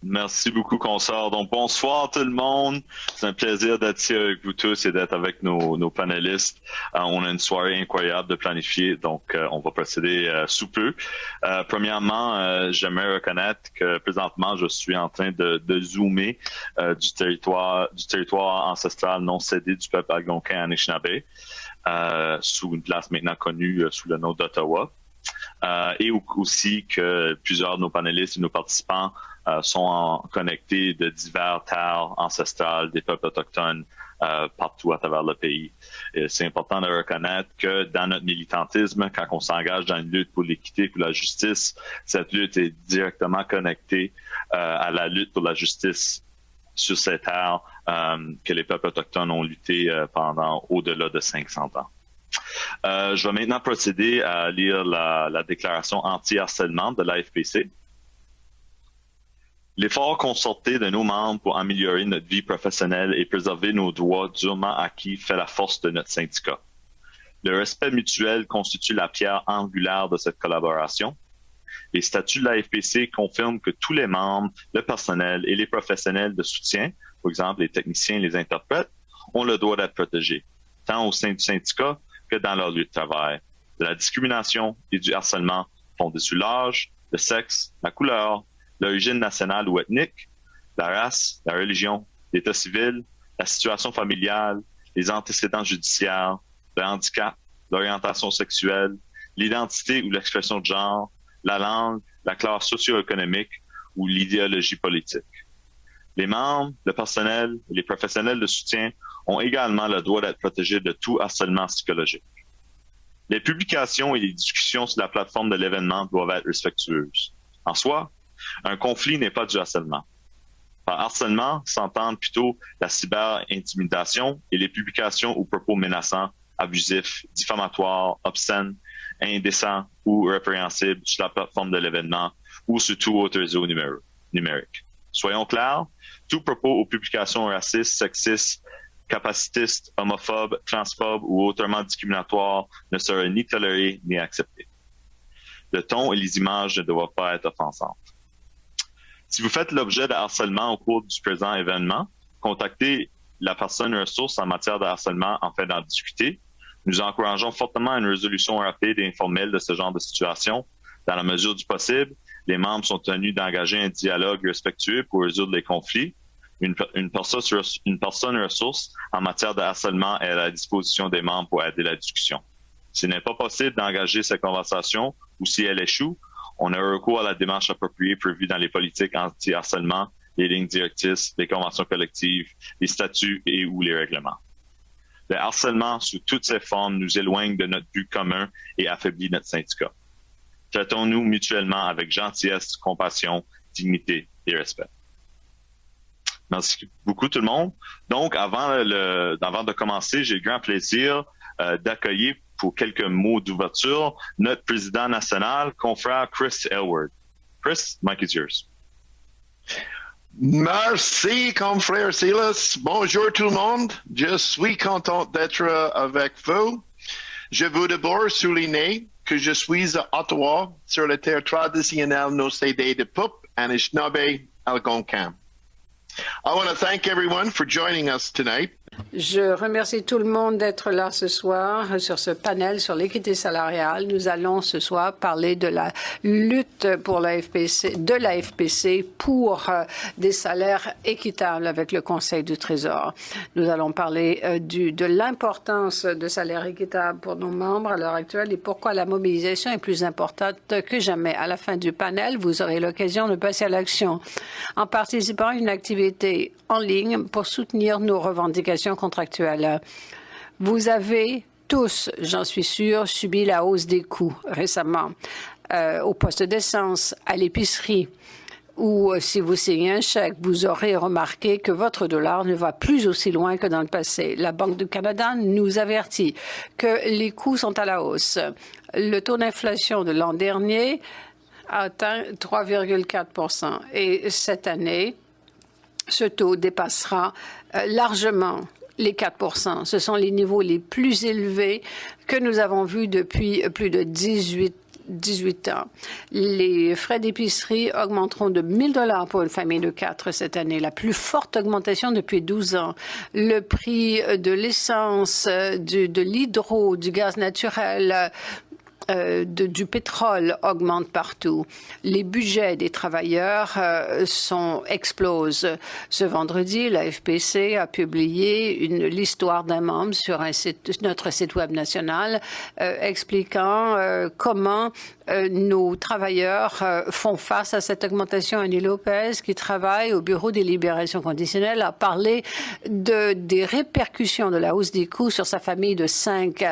Merci beaucoup, consoeur. Donc, bonsoir tout le monde. C'est un plaisir d'être ici avec vous tous et d'être avec nos panélistes. On a une soirée incroyable de planifier, donc on va procéder sous peu. Premièrement, j'aimerais reconnaître que présentement, je suis en train de zoomer du territoire ancestral non cédé du peuple algonquin Anishinaabe, sous une place maintenant connue sous le nom d'Ottawa. Et aussi que plusieurs de nos panélistes et nos participants sont connectés de divers terres ancestrales des peuples autochtones partout à travers le pays. Et c'est important de reconnaître que dans notre militantisme, quand on s'engage dans une lutte pour l'équité, pour la justice, cette lutte est directement connectée à la lutte pour la justice sur ces terres que les peuples autochtones ont lutté pendant au-delà de 500 ans. Je vais maintenant procéder à lire la déclaration anti-harcèlement de l'AFPC. L'effort concerté de nos membres pour améliorer notre vie professionnelle et préserver nos droits durement acquis fait la force de notre syndicat. Le respect mutuel constitue la pierre angulaire de cette collaboration. Les statuts de l'AFPC confirment que tous les membres, le personnel et les professionnels de soutien, par exemple les techniciens et les interprètes, ont le droit d'être protégés, tant au sein du syndicat que dans leur lieu de travail, de la discrimination et du harcèlement fondés sur l'âge, le sexe, la couleur, l'origine nationale ou ethnique, la race, la religion, l'état civil, la situation familiale, les antécédents judiciaires, le handicap, l'orientation sexuelle, l'identité ou l'expression de genre, la langue, la classe socio-économique ou l'idéologie politique. Les membres, le personnel et les professionnels de soutien ont également le droit d'être protégés de tout harcèlement psychologique. Les publications et les discussions sur la plateforme de l'événement doivent être respectueuses. En soi, un conflit n'est pas du harcèlement. Par harcèlement, s'entendent plutôt la cyber-intimidation et les publications ou propos menaçants, abusifs, diffamatoires, obscènes, indécents ou répréhensibles sur la plateforme de l'événement ou sur tout autre réseau numérique. Soyons clairs, tout propos ou publication racistes, sexistes, capacitistes, homophobes, transphobes ou autrement discriminatoires ne seraient ni tolérés ni acceptés. Le ton et les images ne doivent pas être offensantes. Si vous faites l'objet de harcèlement au cours du présent événement, contactez la personne ressource en matière de harcèlement afin d'en discuter. Nous encourageons fortement une résolution rapide et informelle de ce genre de situation. Dans la mesure du possible, les membres sont tenus d'engager un dialogue respectueux pour résoudre les conflits. Une personne ressource en matière de harcèlement est à la disposition des membres pour aider la discussion. S'il n'est pas possible d'engager cette conversation ou si elle échoue, on a recours à la démarche appropriée prévue dans les politiques anti-harcèlement, les lignes directrices, les conventions collectives, les statuts et ou les règlements. Le harcèlement sous toutes ses formes nous éloigne de notre but commun et affaiblit notre syndicat. Traitons-nous mutuellement avec gentillesse, compassion, dignité et respect. Merci beaucoup tout le monde. Donc, avant de commencer, j'ai le grand plaisir d'accueillir pour quelques mots d'ouverture notre président national, confrère Chris Aylward. Chris, Mike is yours. Merci, confrère Silas. Bonjour tout le monde. Je suis content d'être avec vous. Je veux d'abord souligner que je suis à Ottawa, sur le terre traditionnel non cédé de peuple Anishinaabe Algonquin. I want to thank everyone for joining us tonight. Je remercie tout le monde d'être là ce soir sur ce panel sur l'équité salariale. Nous allons ce soir parler de la lutte pour de la FPC pour des salaires équitables avec le Conseil du Trésor. Nous allons parler de l'importance de salaires équitables pour nos membres à l'heure actuelle et pourquoi la mobilisation est plus importante que jamais. À la fin du panel, vous aurez l'occasion de passer à l'action en participant à une activité en ligne pour soutenir nos revendications contractuelles. Vous avez tous, j'en suis sûre, subi la hausse des coûts récemment au poste d'essence, à l'épicerie, ou si vous signez un chèque, vous aurez remarqué que votre dollar ne va plus aussi loin que dans le passé. La Banque du Canada nous avertit que les coûts sont à la hausse. Le taux d'inflation de l'an dernier a atteint 3,4 % et cette année, ce taux dépassera largement les 4 %. Ce sont les niveaux les plus élevés que nous avons vus depuis plus de 18 18 ans. Les frais d'épicerie augmenteront de 1 000 $ pour une famille de 4 cette année, la plus forte augmentation depuis 12 ans. Le prix de l'essence, de l'hydro, du gaz naturel, du pétrole augmente partout. Les budgets des travailleurs explosent. Ce vendredi, la FPC a publié l'histoire d'un membre sur notre site web national expliquant comment nos travailleurs font face à cette augmentation. Annie Lopez, qui travaille au Bureau des libérations conditionnelles, a parlé des répercussions de la hausse des coûts sur sa famille de 5.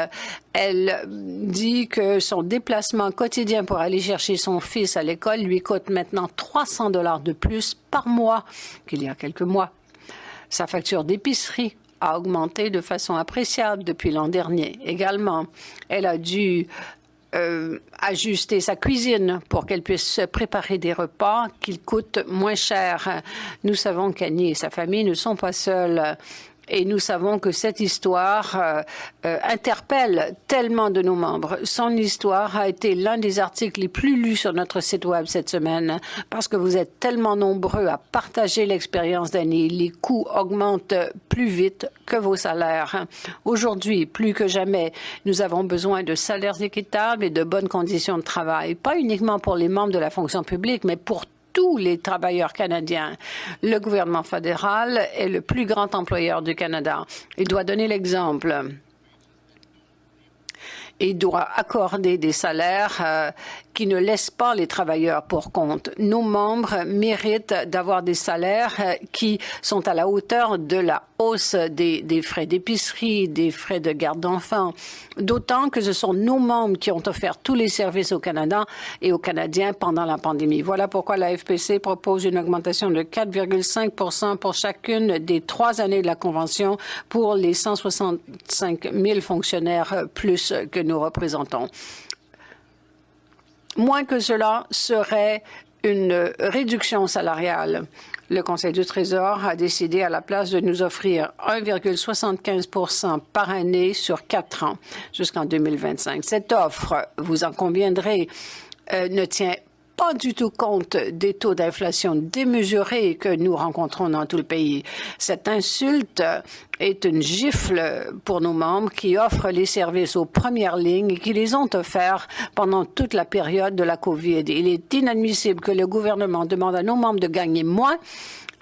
Elle dit que son déplacement quotidien pour aller chercher son fils à l'école lui coûte maintenant 300 $ de plus par mois qu'il y a quelques mois. Sa facture d'épicerie a augmenté de façon appréciable depuis l'an dernier. Également, elle a dû ajuster sa cuisine pour qu'elle puisse préparer des repas qui coûtent moins cher. Nous savons qu'Annie et sa famille ne sont pas seuls. Et nous savons que cette histoire interpelle tellement de nos membres. Son histoire a été l'un des articles les plus lus sur notre site web cette semaine parce que vous êtes tellement nombreux à partager l'expérience d'Annie. Les coûts augmentent plus vite que vos salaires. Aujourd'hui, plus que jamais, nous avons besoin de salaires équitables et de bonnes conditions de travail, pas uniquement pour les membres de la fonction publique, mais pour tous les travailleurs canadiens. Le gouvernement fédéral est le plus grand employeur du Canada. Il doit donner l'exemple. Il doit accorder des salaires qui ne laissent pas les travailleurs pour compte. Nos membres méritent d'avoir des salaires qui sont à la hauteur de la hausse des frais d'épicerie, des frais de garde d'enfants. D'autant que ce sont nos membres qui ont offert tous les services au Canada et aux Canadiens pendant la pandémie. Voilà pourquoi la FPC propose une augmentation de 4,5 % pour chacune des 3 années de la Convention pour les 165 000 fonctionnaires plus que nous représentons. Moins que cela serait une réduction salariale. Le Conseil du Trésor a décidé à la place de nous offrir 1,75 % par année sur 4 ans jusqu'en 2025. Cette offre, vous en conviendrez, ne tient pas du tout compte des taux d'inflation démesurés que nous rencontrons dans tout le pays. Cette insulte est une gifle pour nos membres qui offrent les services aux premières lignes et qui les ont offerts pendant toute la période de la COVID. Il est inadmissible que le gouvernement demande à nos membres de gagner moins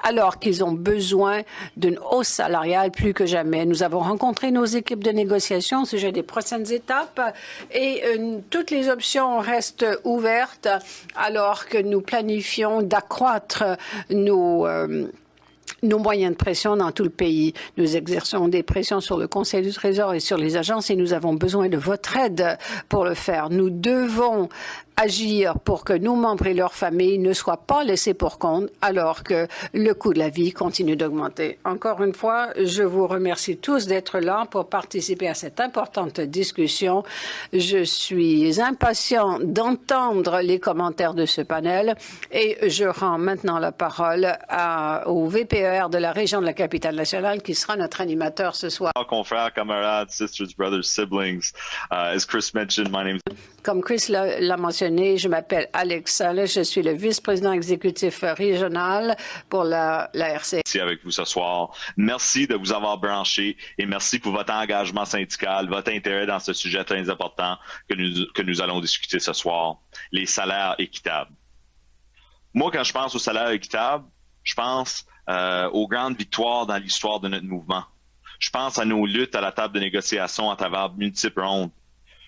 alors qu'ils ont besoin d'une hausse salariale plus que jamais. Nous avons rencontré nos équipes de négociation au sujet des prochaines étapes et toutes les options restent ouvertes alors que nous planifions d'accroître nos moyens de pression dans tout le pays. Nous exerçons des pressions sur le Conseil du Trésor et sur les agences et nous avons besoin de votre aide pour le faire. Nous devons agir pour que nos membres et leurs familles ne soient pas laissés pour compte alors que le coût de la vie continue d'augmenter. Encore une fois, je vous remercie tous d'être là pour participer à cette importante discussion. Je suis impatient d'entendre les commentaires de ce panel et je rends maintenant la parole au VPER de la région de la Capitale-Nationale qui sera notre animateur ce soir. Confrères, camarades, sisters, brothers, siblings. As Chris mentioned, my name is... Comme Chris l'a mentionné, je m'appelle Alex Saleh, je suis le vice-président exécutif régional pour la RC. Ici avec vous ce soir. Merci de vous avoir branché et merci pour votre engagement syndical, votre intérêt dans ce sujet très important que nous allons discuter ce soir, les salaires équitables. Moi, quand je pense aux salaires équitables, je pense aux grandes victoires dans l'histoire de notre mouvement. Je pense à nos luttes à la table de négociation à travers multiples rondes.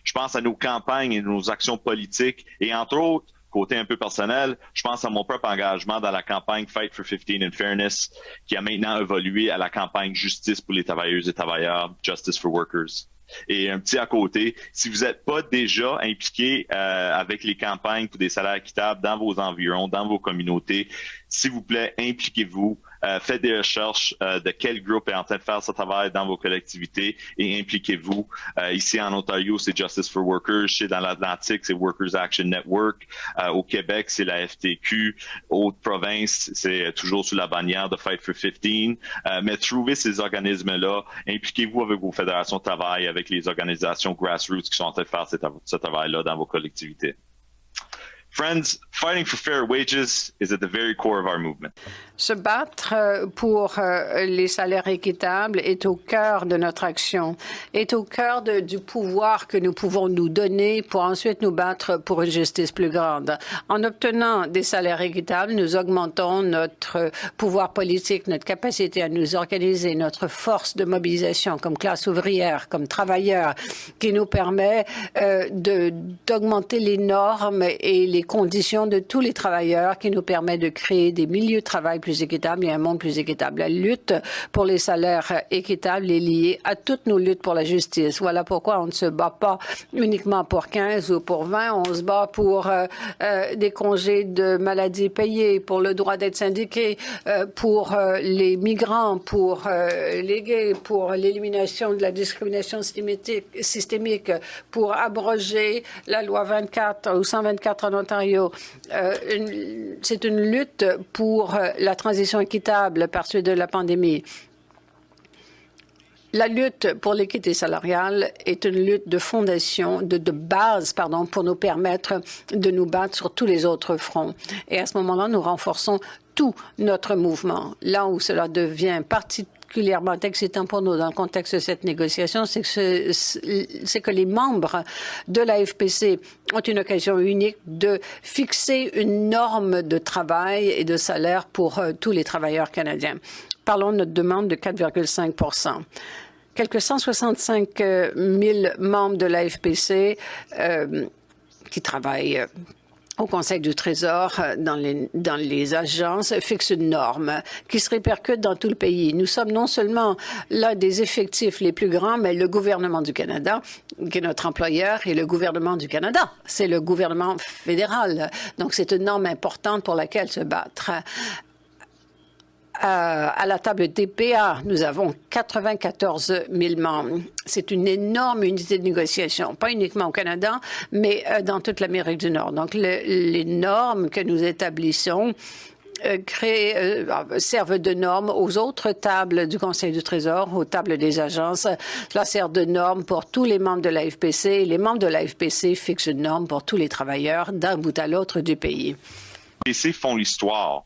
Je pense à nos campagnes et nos actions politiques et entre autres, côté un peu personnel, je pense à mon propre engagement dans la campagne Fight for 15 and Fairness qui a maintenant évolué à la campagne Justice pour les travailleuses et travailleurs, Justice for Workers. Et un petit à côté, si vous n'êtes pas déjà impliqué avec les campagnes pour des salaires équitables dans vos environs, dans vos communautés, s'il vous plaît, impliquez-vous. Faites des recherches de quel groupe est en train de faire ce travail dans vos collectivités et impliquez-vous. Ici en Ontario, c'est Justice for Workers. Chez dans l'Atlantique, c'est Workers Action Network. Au Québec, c'est la FTQ. Haute-Province, c'est toujours sous la bannière de Fight for 15. Mais trouvez ces organismes-là. Impliquez-vous avec vos fédérations de travail, avec les organisations grassroots qui sont en train de faire ce travail-là dans vos collectivités. Friends, fighting for fair wages is at the very core of our movement. Se battre pour les salaires équitables est au cœur de notre action, est au cœur du pouvoir que nous pouvons nous donner pour ensuite nous battre pour une justice plus grande. En obtenant des salaires équitables, nous augmentons notre pouvoir politique, notre capacité à nous organiser, notre force de mobilisation comme classe ouvrière, comme travailleurs, qui nous permet d'augmenter les normes et les conditions de tous les travailleurs, qui nous permet de créer des milieux de travail plus équitable et un monde plus équitable. La lutte pour les salaires équitables est liée à toutes nos luttes pour la justice. Voilà pourquoi on ne se bat pas uniquement pour 15 ou pour 20, on se bat pour des congés de maladie payés, pour le droit d'être syndiqué, pour les migrants, pour les gays, pour l'élimination de la discrimination systémique, pour abroger la loi 24 ou 124 en Ontario. C'est une lutte pour la transition équitable par suite de la pandémie. La lutte pour l'équité salariale est une lutte de fondation, de base, pour nous permettre de nous battre sur tous les autres fronts. Et à ce moment-là, nous renforçons tout notre mouvement. Là où cela devient particulièrement excitant pour nous dans le contexte de cette négociation, c'est que les membres de la FPC ont une occasion unique de fixer une norme de travail et de salaire pour tous les travailleurs canadiens. Parlons de notre demande de 4,5 %. Quelques 165 000 membres de la FPC qui travaillent au Conseil du Trésor, dans les agences, fixent une norme qui se répercute dans tout le pays. Nous sommes non seulement l'un des effectifs les plus grands, mais le gouvernement du Canada, qui est notre employeur, et le gouvernement du Canada, c'est le gouvernement fédéral. Donc, c'est une norme importante pour laquelle se battre. À la table TPA, nous avons 94 000 membres. C'est une énorme unité de négociation, pas uniquement au Canada, mais dans toute l'Amérique du Nord. Donc, les normes que nous établissons servent de normes aux autres tables du Conseil du Trésor, aux tables des agences. Cela sert de norme pour tous les membres de la FPC. Les membres de la FPC fixent une norme pour tous les travailleurs d'un bout à l'autre du pays. Les FPC font l'histoire.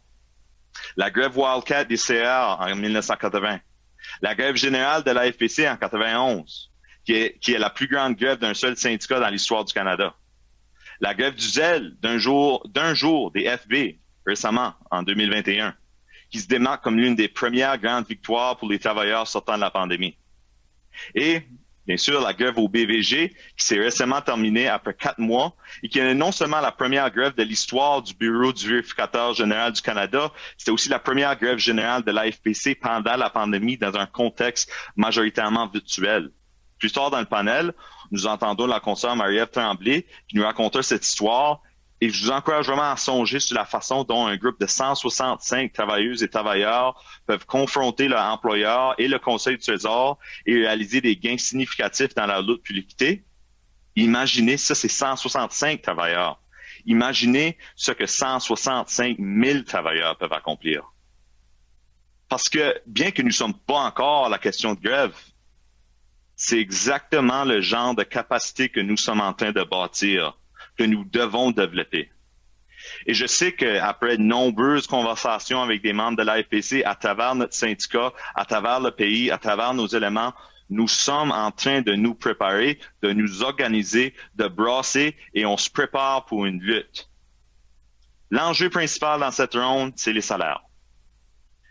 La grève Wildcat des CR en 1980, la grève générale de la FPC en 91, qui est la plus grande grève d'un seul syndicat dans l'histoire du Canada. La grève du zèle d'un jour des FB récemment en 2021, qui se démarque comme l'une des premières grandes victoires pour les travailleurs sortant de la pandémie. Et bien sûr, la grève au BVG, qui s'est récemment terminée après 4 mois et qui est non seulement la première grève de l'histoire du Bureau du vérificateur général du Canada, c'était aussi la première grève générale de l'AFPC pendant la pandémie dans un contexte majoritairement virtuel. Plus tard dans le panel, nous entendons la consoeur Marie-Ève Tremblay qui nous racontait cette histoire. Et je vous encourage vraiment à songer sur la façon dont un groupe de 165 travailleuses et travailleurs peuvent confronter leur employeur et le Conseil du Trésor et réaliser des gains significatifs dans leur lutte pour l'équité. Imaginez, ça c'est 165 travailleurs. Imaginez ce que 165 000 travailleurs peuvent accomplir. Parce que bien que nous ne sommes pas encore à la question de grève, c'est exactement le genre de capacité que nous sommes en train de bâtir, que nous devons développer. Et je sais qu'après de nombreuses conversations avec des membres de l'AFPC à travers notre syndicat, à travers le pays, à travers nos éléments, nous sommes en train de nous préparer, de nous organiser, de brasser et on se prépare pour une lutte. L'enjeu principal dans cette ronde, c'est les salaires.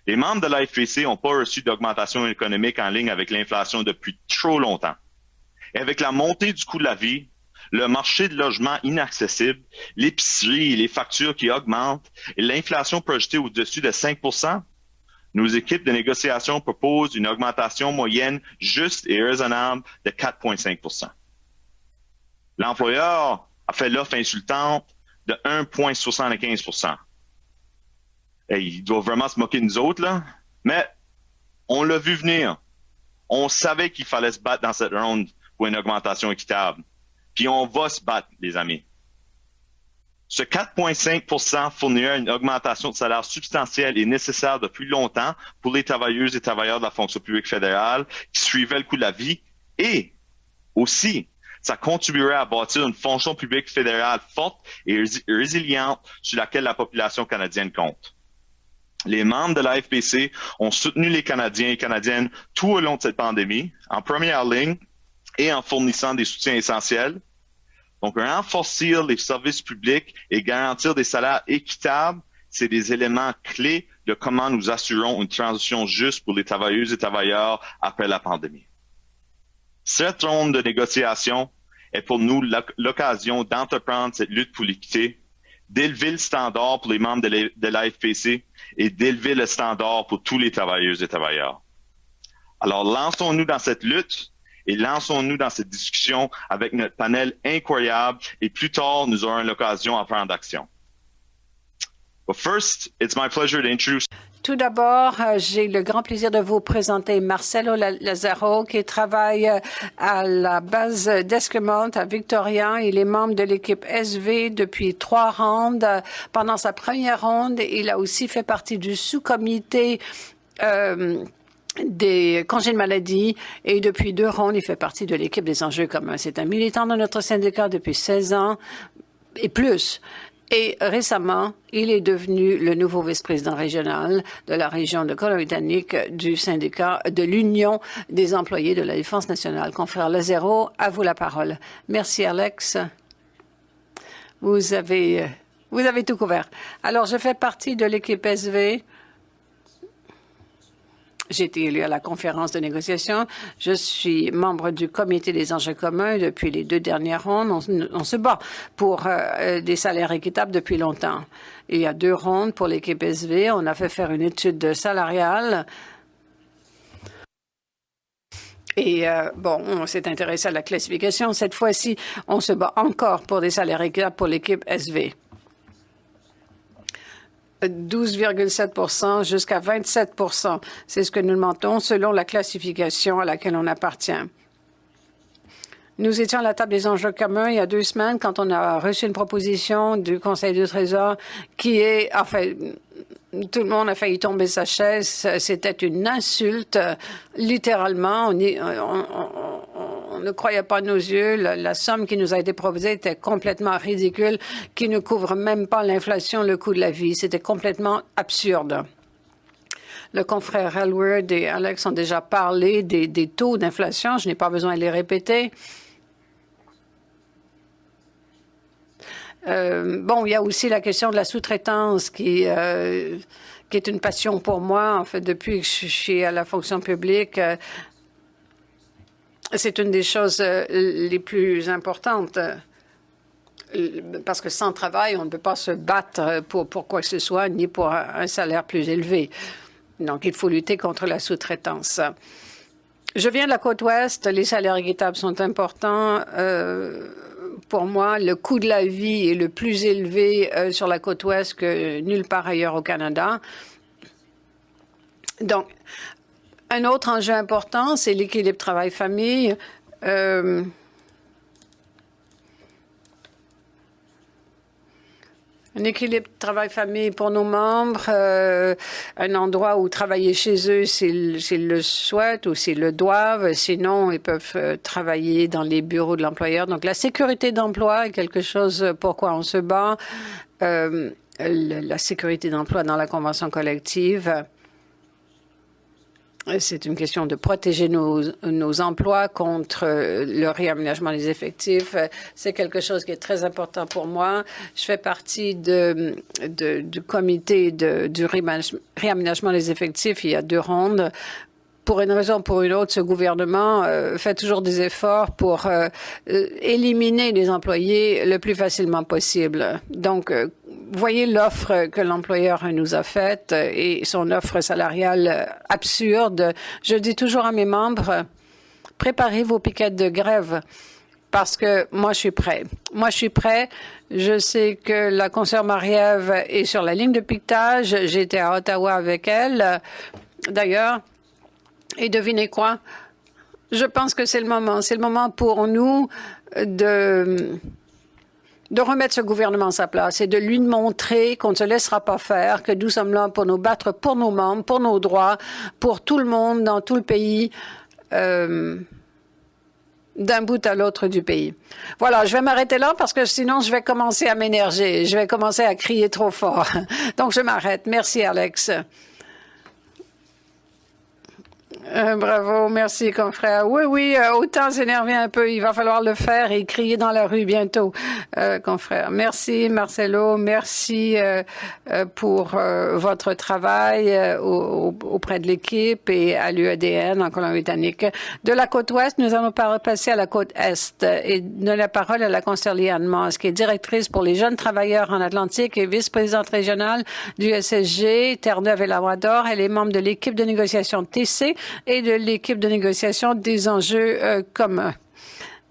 Les membres de l'AFPC n'ont pas reçu d'augmentation économique en ligne avec l'inflation depuis trop longtemps. Et avec la montée du coût de la vie, le marché de logement inaccessible, l'épicerie et les factures qui augmentent et l'inflation projetée au-dessus de 5 %, nos équipes de négociation proposent une augmentation moyenne juste et raisonnable de 4,5 %. L'employeur a fait l'offre insultante de 1,75 %. Et il doit vraiment se moquer de nous autres, là. Mais on l'a vu venir. On savait qu'il fallait se battre dans cette ronde pour une augmentation équitable. Puis on va se battre, les amis. Ce 4,5 % fournira une augmentation de salaire substantielle et nécessaire depuis longtemps pour les travailleuses et travailleurs de la fonction publique fédérale qui suivaient le coût de la vie. Et aussi, Ça contribuerait à bâtir une fonction publique fédérale forte et résiliente sur laquelle la population canadienne compte. Les membres de la FPC ont soutenu les Canadiens et Canadiennes tout au long de cette pandémie, en première ligne et en fournissant des soutiens essentiels. Donc, renforcer les services publics et garantir des salaires équitables, c'est des éléments clés de comment nous assurons une transition juste pour les travailleuses et travailleurs après la pandémie. Cette ronde de négociation est pour nous l'occasion d'entreprendre cette lutte pour l'équité, d'élever le standard pour les membres de la FPC et d'élever le standard pour tous les travailleuses et travailleurs. Alors, lançons-nous dans cette lutte et lançons-nous dans cette discussion avec notre panel incroyable et plus tard, nous aurons l'occasion à prendre action. But first, it's my pleasure to introduce. Tout d'abord, j'ai le grand plaisir de vous présenter Marcelo Lazaro, qui travaille à la base d'Esquimalt à Victoria. Il est membre de l'équipe SV depuis 3 rondes. Pendant sa première ronde, il a aussi fait partie du sous-comité des congés de maladie et depuis 2 rondes, il fait partie de l'équipe des enjeux communs. C'est un militant de notre syndicat depuis 16 ans et plus. Et récemment, il est devenu le nouveau vice-président régional de la région de Colombie-Britannique du syndicat de l'Union des employés de la Défense nationale. Confrère Lazaro, à vous la parole. Merci, Alex. Vous avez tout couvert. Alors, je fais partie de l'équipe SV. J'ai été élu à la conférence de négociation. Je suis membre du comité des enjeux communs depuis les 2 dernières rondes. On se bat pour des salaires équitables depuis longtemps. Il y a 2 rondes pour l'équipe SV. On a fait faire une étude salariale. Et on s'est intéressé à la classification. Cette fois-ci, on se bat encore pour des salaires équitables pour l'équipe SV. 12,7 jusqu'à 27 %. C'est ce que nous demandons selon la classification à laquelle on appartient. Nous étions à la table des enjeux communs il y a 2 semaines quand on a reçu une proposition du Conseil du Trésor qui est, tout le monde a failli tomber sa chaise. C'était une insulte, littéralement. On ne croyait pas nos yeux. La somme qui nous a été proposée était complètement ridicule, qui ne couvre même pas l'inflation, le coût de la vie. C'était complètement absurde. Le confrère Elwood et Alex ont déjà parlé des taux d'inflation. Je n'ai pas besoin de les répéter. Il y a aussi la question de la sous-traitance qui est une passion pour moi. En fait, depuis que je suis à la fonction publique, c'est une des choses les plus importantes. Parce que sans travail, on ne peut pas se battre pour quoi que ce soit, ni pour un salaire plus élevé. Donc, il faut lutter contre la sous-traitance. Je viens de la côte ouest. Les salaires équitables sont importants. Pour moi, le coût de la vie est le plus élevé sur la côte ouest que nulle part ailleurs au Canada. Donc, un autre enjeu important, c'est l'équilibre travail-famille. Un équilibre travail-famille pour nos membres, un endroit où travailler chez eux s'ils le souhaitent ou s'ils le doivent. Sinon, ils peuvent travailler dans les bureaux de l'employeur. Donc, la sécurité d'emploi est quelque chose pour quoi on se bat. La sécurité d'emploi dans la convention collective. C'est une question de protéger nos emplois contre le réaménagement des effectifs. C'est quelque chose qui est très important pour moi. Je fais partie du comité du réaménagement des effectifs. Il y a 2 rondes. Pour une raison ou pour une autre, ce gouvernement fait toujours des efforts pour éliminer les employés le plus facilement possible. Donc, voyez l'offre que l'employeur nous a faite et son offre salariale absurde. Je dis toujours à mes membres, préparez vos piquettes de grève parce que moi, je suis prêt. Moi, je suis prêt. Je sais que la consoeur Marie-Ève est sur la ligne de piquetage. J'étais à Ottawa avec elle. D'ailleurs, et devinez quoi? Je pense que c'est le moment. C'est le moment pour nous de remettre ce gouvernement à sa place et de lui montrer qu'on ne se laissera pas faire, que nous sommes là pour nous battre pour nos membres, pour nos droits, pour tout le monde dans tout le pays. d'un bout à l'autre du pays. Voilà, je vais m'arrêter là parce que sinon je vais commencer à m'énerger. Je vais commencer à crier trop fort. Donc je m'arrête. Merci, Alex. Bravo, merci, confrère. Oui, autant s'énerver un peu, il va falloir le faire et crier dans la rue bientôt, confrère. Merci, Marcelo, merci pour votre travail auprès de l'équipe et à l'UEDN en Colombie-Britannique. De la côte ouest, nous allons passer à la côte est et donner la parole à la consoeur Liane Moss, qui est directrice pour les jeunes travailleurs en Atlantique et vice-présidente régionale du SSG, Terre-Neuve et Labrador. Elle est membre de l'équipe de négociation TC et de l'équipe de négociation des enjeux communs.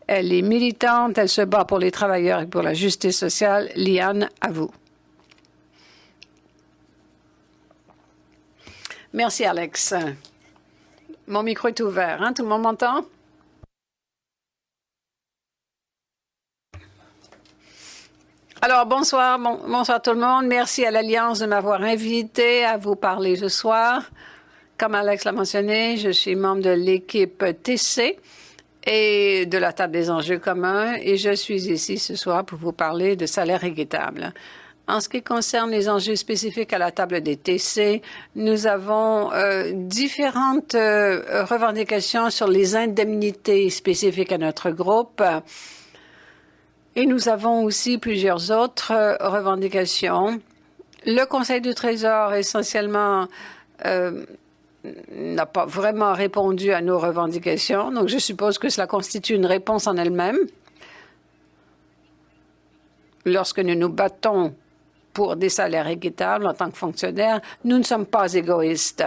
Elle est militante, elle se bat pour les travailleurs et pour la justice sociale. Liane, à vous. Merci, Alex. Mon micro est ouvert. Hein? Tout le monde m'entend? Alors, bonsoir tout le monde. Merci à l'Alliance de m'avoir invité à vous parler ce soir. Comme Alex l'a mentionné, je suis membre de l'équipe TC et de la table des enjeux communs et je suis ici ce soir pour vous parler de salaire équitable. En ce qui concerne les enjeux spécifiques à la table des TC, nous avons différentes revendications sur les indemnités spécifiques à notre groupe. Et nous avons aussi plusieurs autres revendications. Le Conseil du Trésor, essentiellement, n'a pas vraiment répondu à nos revendications. Donc, je suppose que cela constitue une réponse en elle-même. Lorsque nous nous battons pour des salaires équitables en tant que fonctionnaires, nous ne sommes pas égoïstes.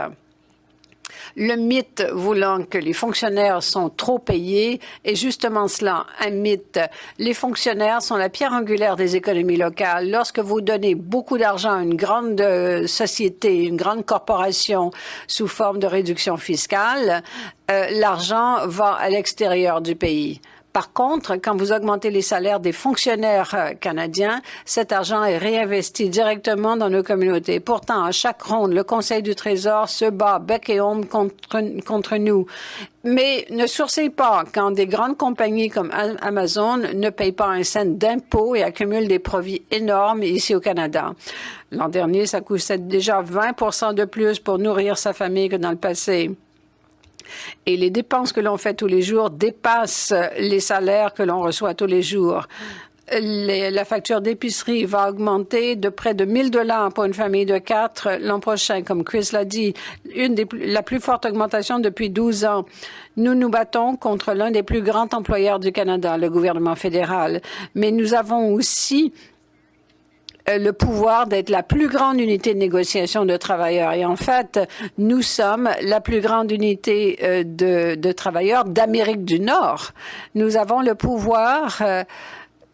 Le mythe voulant que les fonctionnaires sont trop payés est justement cela, un mythe. Les fonctionnaires sont la pierre angulaire des économies locales. Lorsque vous donnez beaucoup d'argent à une grande société, une grande corporation sous forme de réduction fiscale, l'argent va à l'extérieur du pays. Par contre, quand vous augmentez les salaires des fonctionnaires canadiens, cet argent est réinvesti directement dans nos communautés. Pourtant, à chaque ronde, le Conseil du Trésor se bat bec et ongle contre nous. Mais ne sourcillez pas quand des grandes compagnies comme Amazon ne payent pas un cent d'impôts et accumulent des profits énormes ici au Canada. L'an dernier, ça coûtait déjà 20% de plus pour nourrir sa famille que dans le passé. Et les dépenses que l'on fait tous les jours dépassent les salaires que l'on reçoit tous les jours. La facture d'épicerie va augmenter de près de 1 000 $ pour une famille de 4 l'an prochain, comme Chris l'a dit, la plus forte augmentation depuis 12 ans. Nous nous battons contre l'un des plus grands employeurs du Canada, le gouvernement fédéral. Mais nous avons aussi le pouvoir d'être la plus grande unité de négociation de travailleurs. Et en fait, nous sommes la plus grande unité de travailleurs d'Amérique du Nord. Nous avons le pouvoir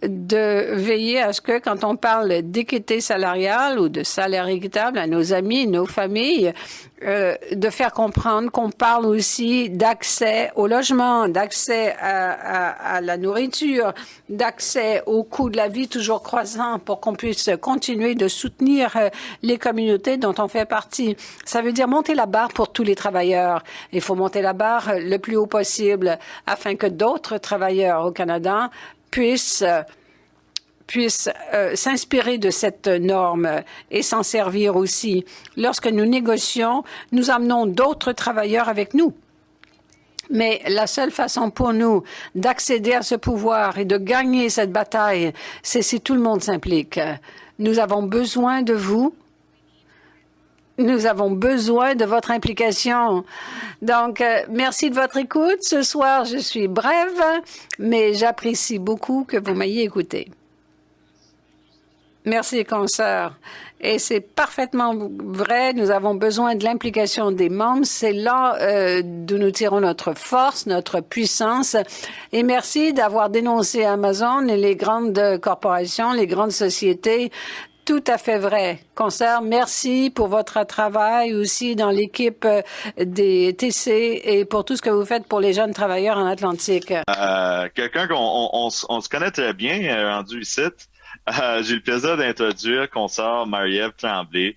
de veiller à ce que, quand on parle d'équité salariale ou de salaire équitable à nos amis, nos familles, de faire comprendre qu'on parle aussi d'accès au logement, d'accès à la nourriture, d'accès au coût de la vie toujours croissant pour qu'on puisse continuer de soutenir les communautés dont on fait partie. Ça veut dire monter la barre pour tous les travailleurs. Il faut monter la barre le plus haut possible afin que d'autres travailleurs au Canada puissent s'inspirer de cette norme et s'en servir aussi. Lorsque nous négocions, nous amenons d'autres travailleurs avec nous. Mais la seule façon pour nous d'accéder à ce pouvoir et de gagner cette bataille, c'est si tout le monde s'implique. Nous avons besoin de vous. Nous avons besoin de votre implication. Donc, merci de votre écoute. Ce soir, je suis brève, mais j'apprécie beaucoup que vous m'ayez écouté. Merci, consoeur. Et c'est parfaitement vrai. Nous avons besoin de l'implication des membres. C'est là d'où nous tirons notre force, notre puissance. Et merci d'avoir dénoncé Amazon et les grandes corporations, les grandes sociétés. Tout à fait vrai. Consoeur, merci pour votre travail aussi dans l'équipe des TC et pour tout ce que vous faites pour les jeunes travailleurs en Atlantique. Quelqu'un qu'on se connaît très bien, rendu ici. J'ai le plaisir d'introduire consoeur Marie-Ève Tremblay,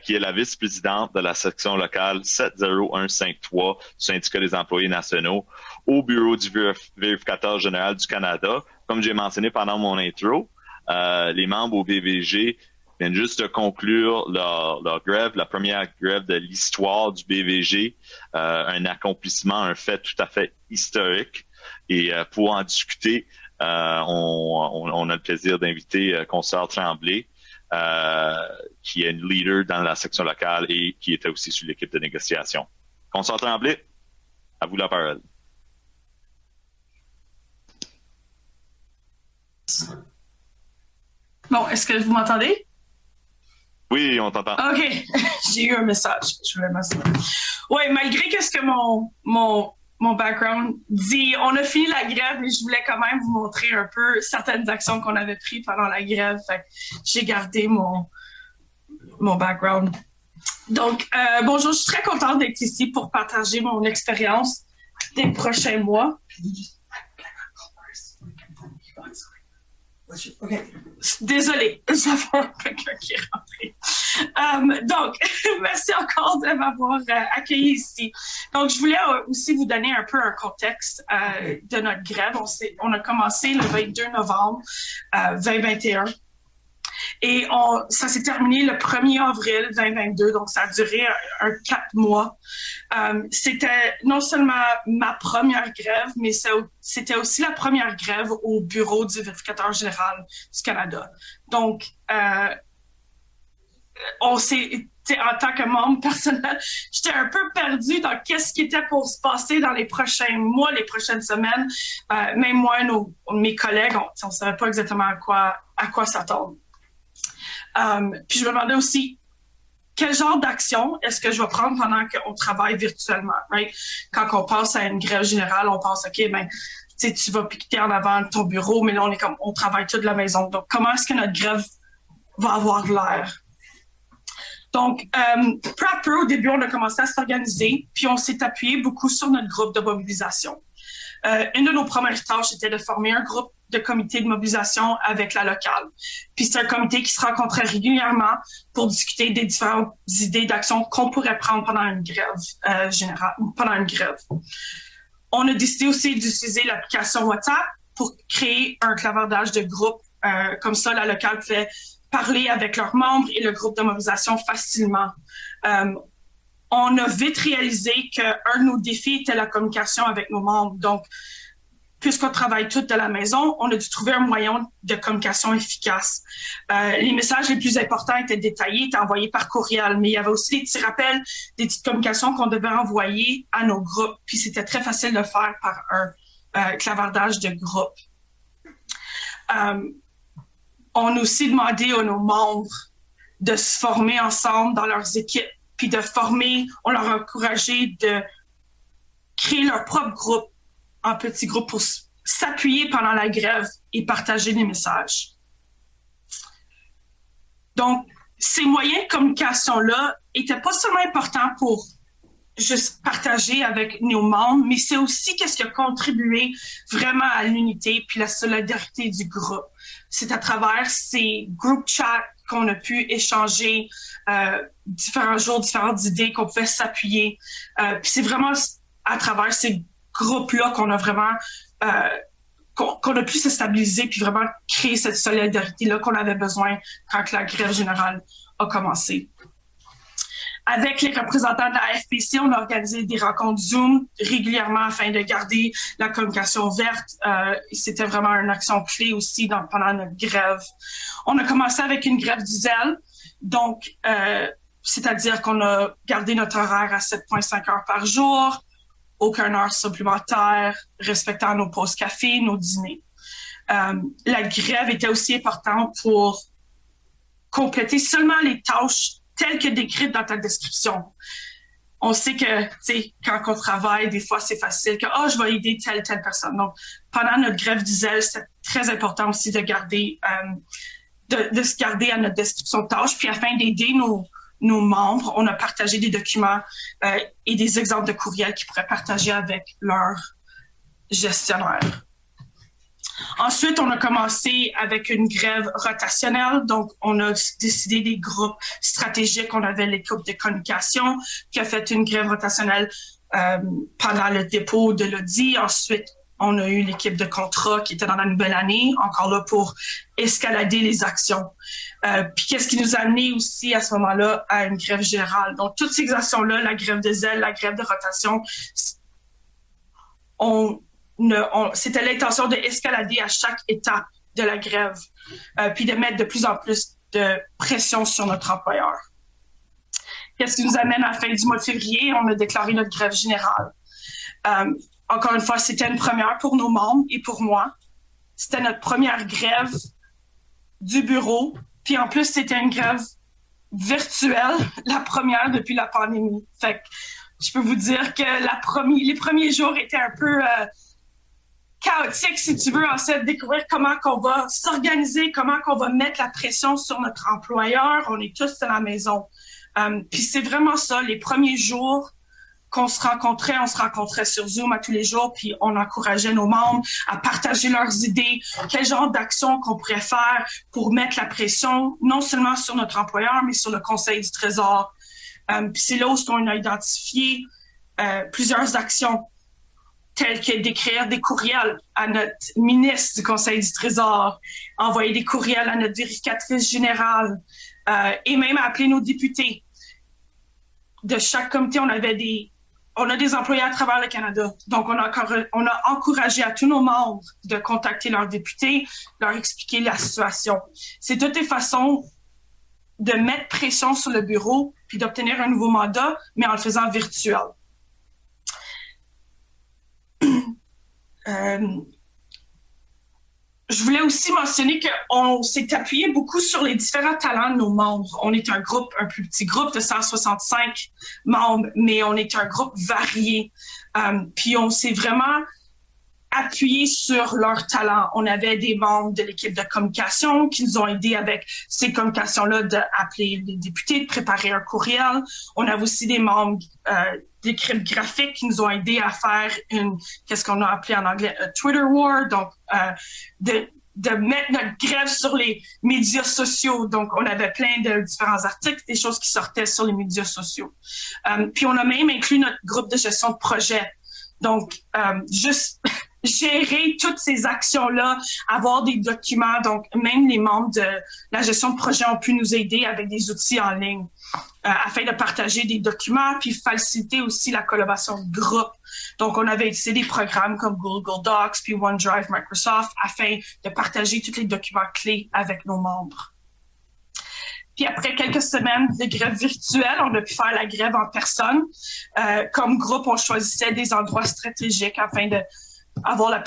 qui est la vice-présidente de la section locale 70153 du Syndicat des employés nationaux au Bureau du vérificateur général du Canada. Comme j'ai mentionné pendant mon intro, les membres au BVG viennent juste de conclure leur grève, la première grève de l'histoire du BVG, un accomplissement, un fait tout à fait historique. Et pour en discuter, on a le plaisir d'inviter consoeur Tremblay, qui est une leader dans la section locale et qui était aussi sur l'équipe de négociation. Consoeur Tremblay, à vous la parole. Bon, est-ce que vous m'entendez? Oui, on t'entend. OK, j'ai eu un message. Je voulais m'assurer. Oui, malgré ce que mon background dit, on a fini la grève, mais je voulais quand même vous montrer un peu certaines actions qu'on avait prises pendant la grève. Fait que j'ai gardé mon background. Donc, bonjour, je suis très contente d'être ici pour partager mon expérience des prochains mois. Okay. Désolée, j'avais quelqu'un qui est rentré. Donc, merci encore de m'avoir accueilli ici. Donc, je voulais aussi vous donner un peu un contexte de notre grève. On a commencé le 22 novembre 2021 et ça s'est terminé le 1er avril 2022, donc ça a duré un 4 mois. C'était non seulement ma première grève, mais c'était aussi la première grève au bureau du vérificateur général du Canada. Donc, en tant que membre personnel, j'étais un peu perdue dans qu'est-ce qui était pour se passer dans les prochains mois, les prochaines semaines. Même moi, mes collègues, on ne savait pas exactement à quoi s'attendre. Puis je me demandais aussi quel genre d'action est-ce que je vais prendre pendant qu'on travaille virtuellement, right? Quand on passe à une grève générale, on pense, OK, ben, tu vas piqueter en avant de ton bureau, mais là, on travaille tout de la maison. Donc, comment est-ce que notre grève va avoir l'air? Donc, peu à peu, au début, on a commencé à s'organiser, puis on s'est appuyé beaucoup sur notre groupe de mobilisation. Une de nos premières tâches était de former un groupe de comité de mobilisation avec la locale. Puis c'est un comité qui se rencontrait régulièrement pour discuter des différentes idées d'action qu'on pourrait prendre pendant une grève générale, pendant une grève. On a décidé aussi d'utiliser l'application WhatsApp pour créer un clavardage de groupe. Comme ça, la locale pouvait parler avec leurs membres et le groupe de mobilisation facilement. On a vite réalisé qu'un de nos défis était la communication avec nos membres. Donc, puisqu'on travaille tous de la maison, on a dû trouver un moyen de communication efficace. Les messages les plus importants étaient détaillés, étaient envoyés par courriel, mais il y avait aussi des petits rappels, des petites communications qu'on devait envoyer à nos groupes. Puis c'était très facile de faire par un clavardage de groupe. On a aussi demandé à nos membres de se former ensemble dans leurs équipes, puis de former, on leur a encouragé de créer leur propre groupe en petits groupes pour s'appuyer pendant la grève et partager les messages. Donc, ces moyens de communication-là n'étaient pas seulement importants pour juste partager avec nos membres, mais c'est aussi qu'est-ce qui a contribué vraiment à l'unité puis la solidarité du groupe. C'est à travers ces group chats qu'on a pu échanger différents jours, différentes idées, qu'on pouvait s'appuyer. Puis c'est vraiment à travers ces groupes-là qu'on a vraiment qu'on a pu se stabiliser puis vraiment créer cette solidarité-là qu'on avait besoin quand la grève générale a commencé. Avec les représentants de la FPC, on a organisé des rencontres Zoom régulièrement afin de garder la communication verte. C'était vraiment une action clé aussi pendant notre grève. On a commencé avec une grève du zèle, donc c'est-à-dire qu'on a gardé notre horaire à 7,5 heures par jour, aucune heure supplémentaire, respectant nos pauses café, nos dîners. La grève était aussi importante pour compléter seulement les tâches telles que décrites dans ta description. On sait que, tu sais, quand on travaille, des fois, c'est facile que « je vais aider telle personne ». Donc, pendant notre grève du zèle, c'était très important aussi de garder, de se garder à notre description de tâches. Puis, afin d'aider nos membres, on a partagé des documents et des exemples de courriels qu'ils pourraient partager avec leur gestionnaire. Ensuite, on a commencé avec une grève rotationnelle. Donc, on a décidé des groupes stratégiques. On avait l'équipe de communication qui a fait une grève rotationnelle pendant le dépôt de l'audit. Ensuite, on a eu l'équipe de contrat qui était dans la nouvelle année, encore là pour escalader les actions. Puis qu'est-ce qui nous a amené aussi à ce moment-là à une grève générale. Donc, toutes ces actions-là, la grève de zèle, la grève de rotation, c'était l'intention d'escalader à chaque étape de la grève, puis de mettre de plus en plus de pression sur notre employeur. Qu'est-ce qui nous amène à la fin du mois de février? On a déclaré notre grève générale. Encore une fois, c'était une première pour nos membres et pour moi. C'était notre première grève du bureau. Puis en plus, c'était une grève virtuelle, la première depuis la pandémie. Fait que je peux vous dire que les premiers jours étaient un peu chaotiques, si tu veux, en fait, découvrir comment qu'on va s'organiser, comment qu'on va mettre la pression sur notre employeur. On est tous à la maison. Puis c'est vraiment ça, les premiers jours qu'on se rencontrait sur Zoom à tous les jours, puis on encourageait nos membres à partager leurs idées, quel genre d'actions qu'on pourrait faire pour mettre la pression, non seulement sur notre employeur, mais sur le Conseil du Trésor. Puis c'est là où on a identifié plusieurs actions, telles que d'écrire des courriels à notre ministre du Conseil du Trésor, envoyer des courriels à notre vérificatrice générale, et même appeler nos députés. De chaque comité, on a des employés à travers le Canada. Donc, on a encouragé à tous nos membres de contacter leurs députés, leur expliquer la situation. C'est toutes les façons de mettre pression sur le bureau puis d'obtenir un nouveau mandat, mais en le faisant virtuel. Je voulais aussi mentionner qu'on s'est appuyé beaucoup sur les différents talents de nos membres. On est un plus petit groupe de 165 membres, mais on est un groupe varié. Puis on s'est vraiment appuyé sur leurs talents. On avait des membres de l'équipe de communication qui nous ont aidés avec ces communications-là d'appeler les députés, de préparer un courriel. On avait aussi des membres d'équipe graphique qui nous ont aidés à faire qu'est-ce qu'on a appelé en anglais, Twitter War, donc de mettre notre grève sur les médias sociaux. Donc, on avait plein de différents articles, des choses qui sortaient sur les médias sociaux. Puis, on a même inclus notre groupe de gestion de projet. Donc, juste gérer toutes ces actions-là, avoir des documents. Donc, même les membres de la gestion de projet ont pu nous aider avec des outils en ligne afin de partager des documents puis faciliter aussi la collaboration de groupe. Donc, on avait utilisé des programmes comme Google Docs puis OneDrive Microsoft afin de partager tous les documents clés avec nos membres. Puis après quelques semaines de grève virtuelle, on a pu faire la grève en personne. Comme groupe, on choisissait des endroits stratégiques afin de avoir le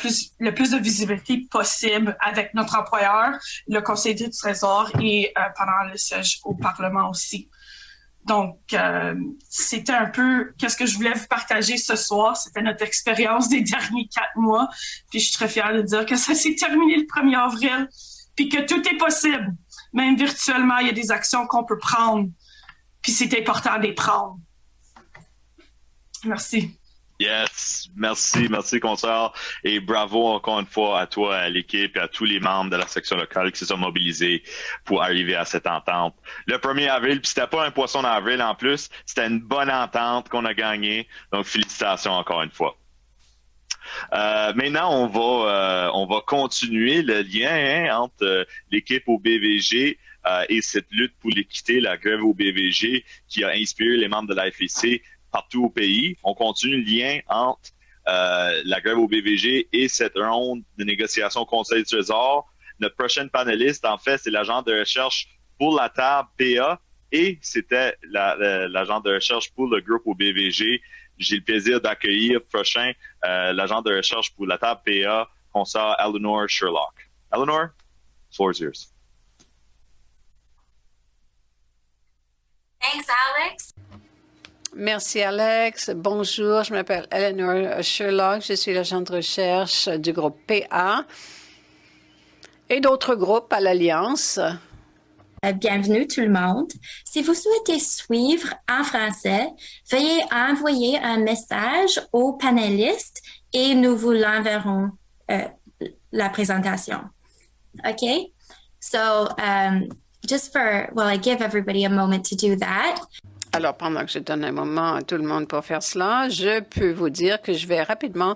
plus de visibilité possible avec notre employeur, le Conseil du Trésor et pendant le siège au Parlement aussi. Donc, c'était un peu qu'est-ce que je voulais vous partager ce soir. C'était notre expérience des derniers 4 mois. Puis je suis très fière de dire que ça s'est terminé le 1er avril, puis que tout est possible. Même virtuellement, il y a des actions qu'on peut prendre, puis c'est important de les prendre. Merci. Yes, merci consoeur et bravo encore une fois à toi, à l'équipe et à tous les membres de la section locale qui se sont mobilisés pour arriver à cette entente. Le 1er avril, puis c'était pas un poisson d'avril en plus, c'était une bonne entente qu'on a gagnée, donc félicitations encore une fois. Maintenant, on va continuer le lien entre l'équipe au BVG et cette lutte pour l'équité, la grève au BVG qui a inspiré les membres de la FEC partout au pays. On continue le lien entre la grève au BVG et cette ronde de négociation au Conseil du Trésor. Notre prochaine panéliste, en fait, c'est l'agent de recherche pour la table PA et c'était l'agent de recherche pour le groupe au BVG. J'ai le plaisir d'accueillir prochain l'agent de recherche pour la table PA, consoeur Eleanor Sherlock. Eleanor, the floor is yours. Thanks, Alex. Merci, Alex. Bonjour, je m'appelle Eleanor Sherlock. Je suis l'agent de recherche du groupe PA et d'autres groupes à l'Alliance. Bienvenue tout le monde. Si vous souhaitez suivre en français, veuillez envoyer un message aux panélistes et nous vous l'enverrons la présentation. OK? So, while I give everybody a moment to do that. Alors, pendant que je donne un moment à tout le monde pour faire cela, je peux vous dire que je vais rapidement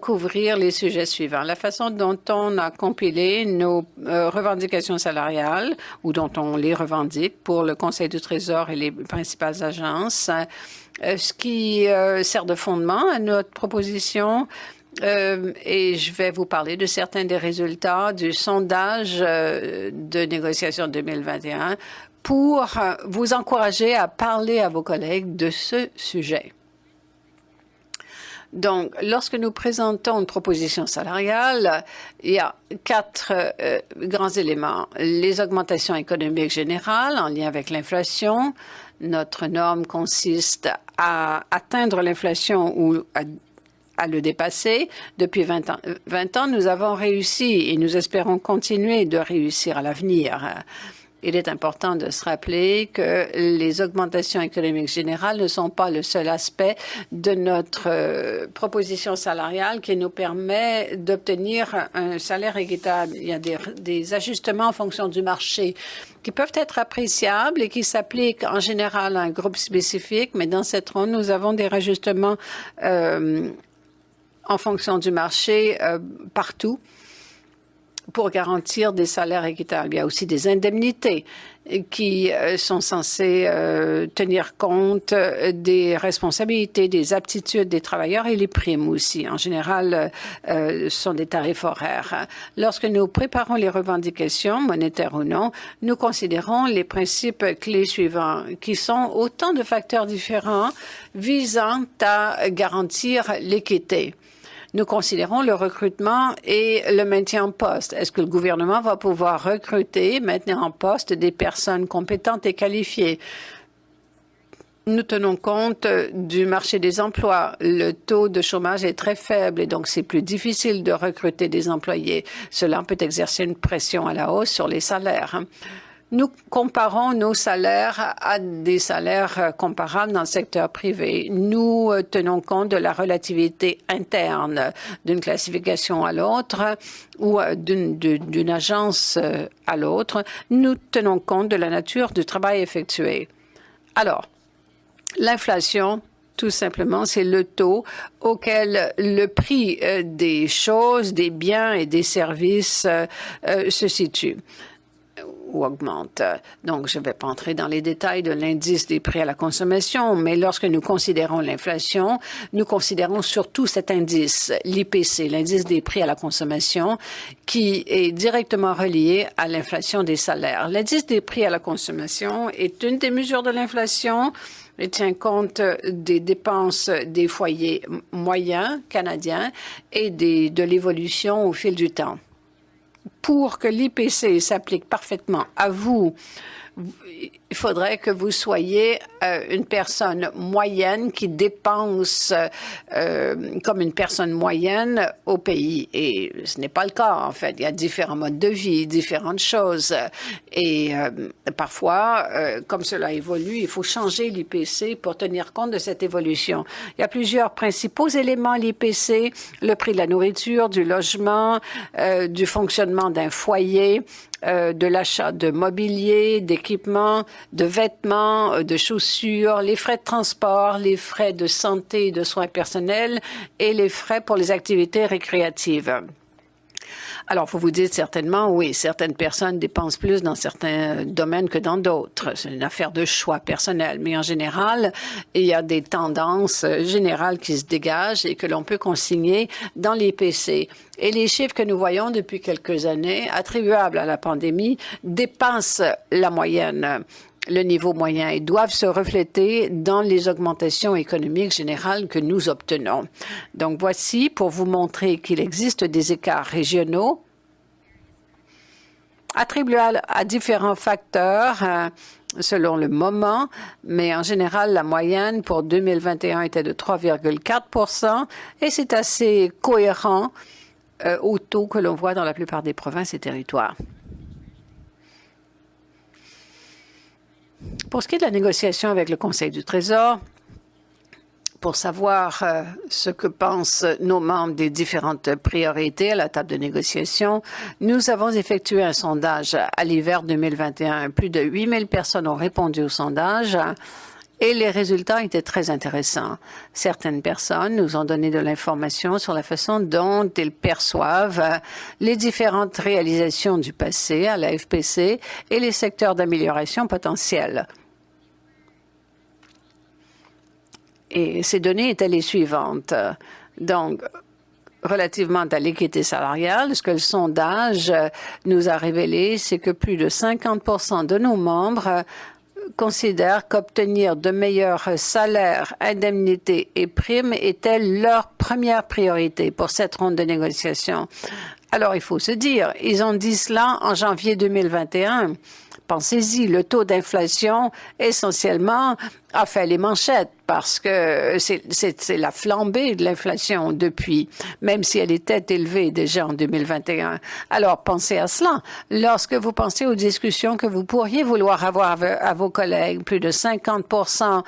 couvrir les sujets suivants. La façon dont on a compilé nos revendications salariales ou dont on les revendique pour le Conseil du Trésor et les principales agences, ce qui sert de fondement à notre proposition. Et je vais vous parler de certains des résultats du sondage de négociation 2021 pour vous encourager à parler à vos collègues de ce sujet. Donc, lorsque nous présentons une proposition salariale, il y a 4 grands éléments. Les augmentations économiques générales en lien avec l'inflation. Notre norme consiste à atteindre l'inflation ou à le dépasser. Depuis 20 ans, nous avons réussi et nous espérons continuer de réussir à l'avenir. Il est important de se rappeler que les augmentations économiques générales ne sont pas le seul aspect de notre proposition salariale qui nous permet d'obtenir un salaire équitable. Il y a des ajustements en fonction du marché qui peuvent être appréciables et qui s'appliquent en général à un groupe spécifique, mais dans cette ronde, nous avons des rajustements en fonction du marché partout pour garantir des salaires équitables. Il y a aussi des indemnités qui sont censées tenir compte des responsabilités, des aptitudes des travailleurs et les primes aussi. En général, ce sont des tarifs horaires. Lorsque nous préparons les revendications, monétaires ou non, nous considérons les principes clés suivants, qui sont autant de facteurs différents visant à garantir l'équité. Nous considérons le recrutement et le maintien en poste. Est-ce que le gouvernement va pouvoir recruter, maintenir en poste des personnes compétentes et qualifiées? Nous tenons compte du marché des emplois. Le taux de chômage est très faible et donc c'est plus difficile de recruter des employés. Cela peut exercer une pression à la hausse sur les salaires. Nous comparons nos salaires à des salaires comparables dans le secteur privé. Nous tenons compte de la relativité interne d'une classification à l'autre ou d'une agence à l'autre. Nous tenons compte de la nature du travail effectué. Alors, l'inflation, tout simplement, c'est le taux auquel le prix des choses, des biens et des services se situe ou augmente. Donc, je ne vais pas entrer dans les détails de l'indice des prix à la consommation, mais lorsque nous considérons l'inflation, nous considérons surtout cet indice, l'IPC, l'indice des prix à la consommation, qui est directement relié à l'inflation des salaires. L'indice des prix à la consommation est une des mesures de l'inflation. Il tient compte des dépenses des foyers moyens canadiens et de l'évolution au fil du temps. Pour que l'IPC s'applique parfaitement à vous, il faudrait que vous soyez une personne moyenne qui dépense comme une personne moyenne au pays. Et ce n'est pas le cas, en fait. Il y a différents modes de vie, différentes choses. Et parfois, comme cela évolue, il faut changer l'IPC pour tenir compte de cette évolution. Il y a plusieurs principaux éléments à l'IPC, le prix de la nourriture, du logement, du fonctionnement d'un foyer, de l'achat de mobilier, d'équipements, de vêtements, de chaussures, les frais de transport, les frais de santé et de soins personnels et les frais pour les activités récréatives. Alors, vous vous dites certainement, oui, certaines personnes dépensent plus dans certains domaines que dans d'autres. C'est une affaire de choix personnel. Mais en général, il y a des tendances générales qui se dégagent et que l'on peut consigner dans l'IPC. Et les chiffres que nous voyons depuis quelques années, attribuables à la pandémie, dépassent la moyenne, le niveau moyen, et doivent se refléter dans les augmentations économiques générales que nous obtenons. Donc voici, pour vous montrer qu'il existe des écarts régionaux attribuables à différents facteurs selon le moment, mais en général, la moyenne pour 2021 était de 3,4 % et c'est assez cohérent au taux que l'on voit dans la plupart des provinces et territoires. Pour ce qui est de la négociation avec le Conseil du Trésor, pour savoir ce que pensent nos membres des différentes priorités à la table de négociation, nous avons effectué un sondage à l'hiver 2021. Plus de 8000 personnes ont répondu au sondage. Et les résultats étaient très intéressants. Certaines personnes nous ont donné de l'information sur la façon dont ils perçoivent les différentes réalisations du passé à la FPC et les secteurs d'amélioration potentiels. Et ces données étaient les suivantes. Donc, relativement à l'équité salariale, ce que le sondage nous a révélé, c'est que plus de 50% de nos membres considèrent qu'obtenir de meilleurs salaires, indemnités et primes était leur première priorité pour cette ronde de négociation. Alors, il faut se dire, ils ont dit cela en janvier 2021. Pensez-y, le taux d'inflation, essentiellement, a fait les manchettes parce que c'est la flambée de l'inflation depuis, même si elle était élevée déjà en 2021. Alors, pensez à cela. Lorsque vous pensez aux discussions que vous pourriez vouloir avoir à vos collègues, plus de 50%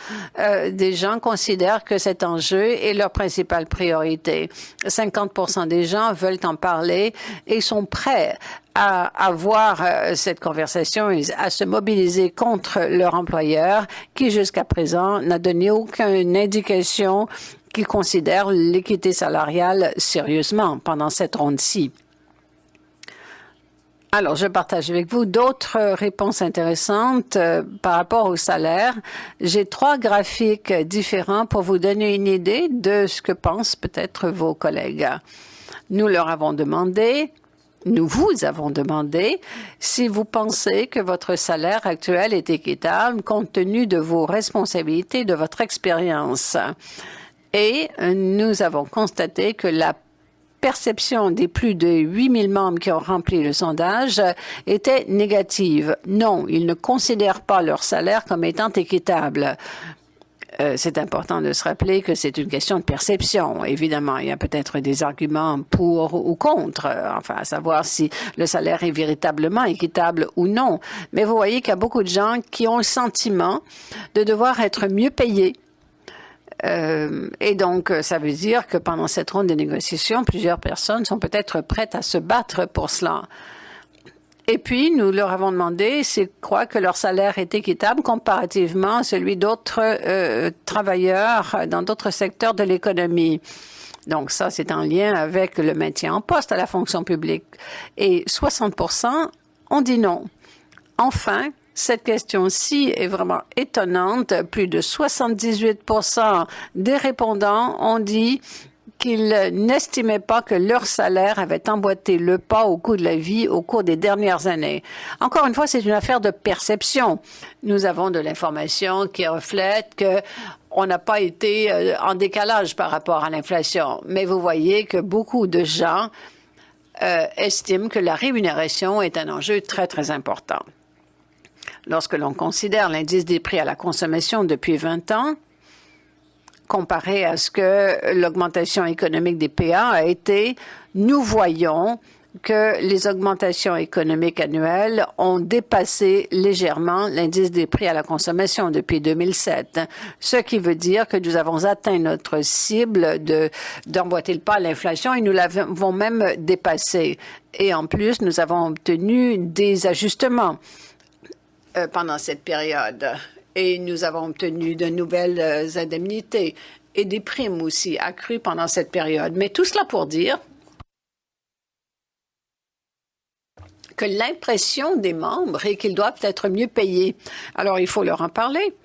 des gens considèrent que cet enjeu est leur principale priorité. 50% des gens veulent en parler et sont prêts à avoir cette conversation et à se mobiliser contre leur employeur qui, jusqu'à présent, n'a donné aucune indication qu'il considère l'équité salariale sérieusement pendant cette ronde-ci. Alors, je partage avec vous d'autres réponses intéressantes par rapport au salaire. J'ai 3 graphiques différents pour vous donner une idée de ce que pensent peut-être vos collègues. Nous leur avons demandé Nous vous avons demandé si vous pensez que votre salaire actuel est équitable compte tenu de vos responsabilités, de votre expérience. Et nous avons constaté que la perception des plus de 8000 membres qui ont rempli le sondage était négative. Non, ils ne considèrent pas leur salaire comme étant équitable. C'est important de se rappeler que c'est une question de perception. Évidemment, il y a peut-être des arguments pour ou contre, enfin, à savoir si le salaire est véritablement équitable ou non. Mais vous voyez qu'il y a beaucoup de gens qui ont le sentiment de devoir être mieux payés. Et donc, ça veut dire que pendant cette ronde de négociations, plusieurs personnes sont peut-être prêtes à se battre pour cela. Et puis, nous leur avons demandé s'ils croient que leur salaire est équitable comparativement à celui d'autres travailleurs dans d'autres secteurs de l'économie. Donc, ça, c'est en lien avec le maintien en poste à la fonction publique. Et 60% ont dit non. Enfin, cette question-ci est vraiment étonnante. Plus de 78% des répondants ont dit qu'ils n'estimaient pas que leur salaire avait emboîté le pas au coût de la vie au cours des dernières années. Encore une fois, c'est une affaire de perception. Nous avons de l'information qui reflète que on n'a pas été en décalage par rapport à l'inflation. Mais vous voyez que beaucoup de gens estiment que la rémunération est un enjeu très, très important. Lorsque l'on considère l'indice des prix à la consommation depuis 20 ans, comparé à ce que l'augmentation économique des PA a été, nous voyons que les augmentations économiques annuelles ont dépassé légèrement l'indice des prix à la consommation depuis 2007, ce qui veut dire que nous avons atteint notre cible d'emboîter le pas à l'inflation et nous l'avons même dépassé. Et en plus, nous avons obtenu des ajustements pendant cette période. Et nous avons obtenu de nouvelles indemnités et des primes aussi accrues pendant cette période. Mais tout cela pour dire que l'impression des membres est qu'ils doivent être mieux payés. Alors, il faut leur en parler.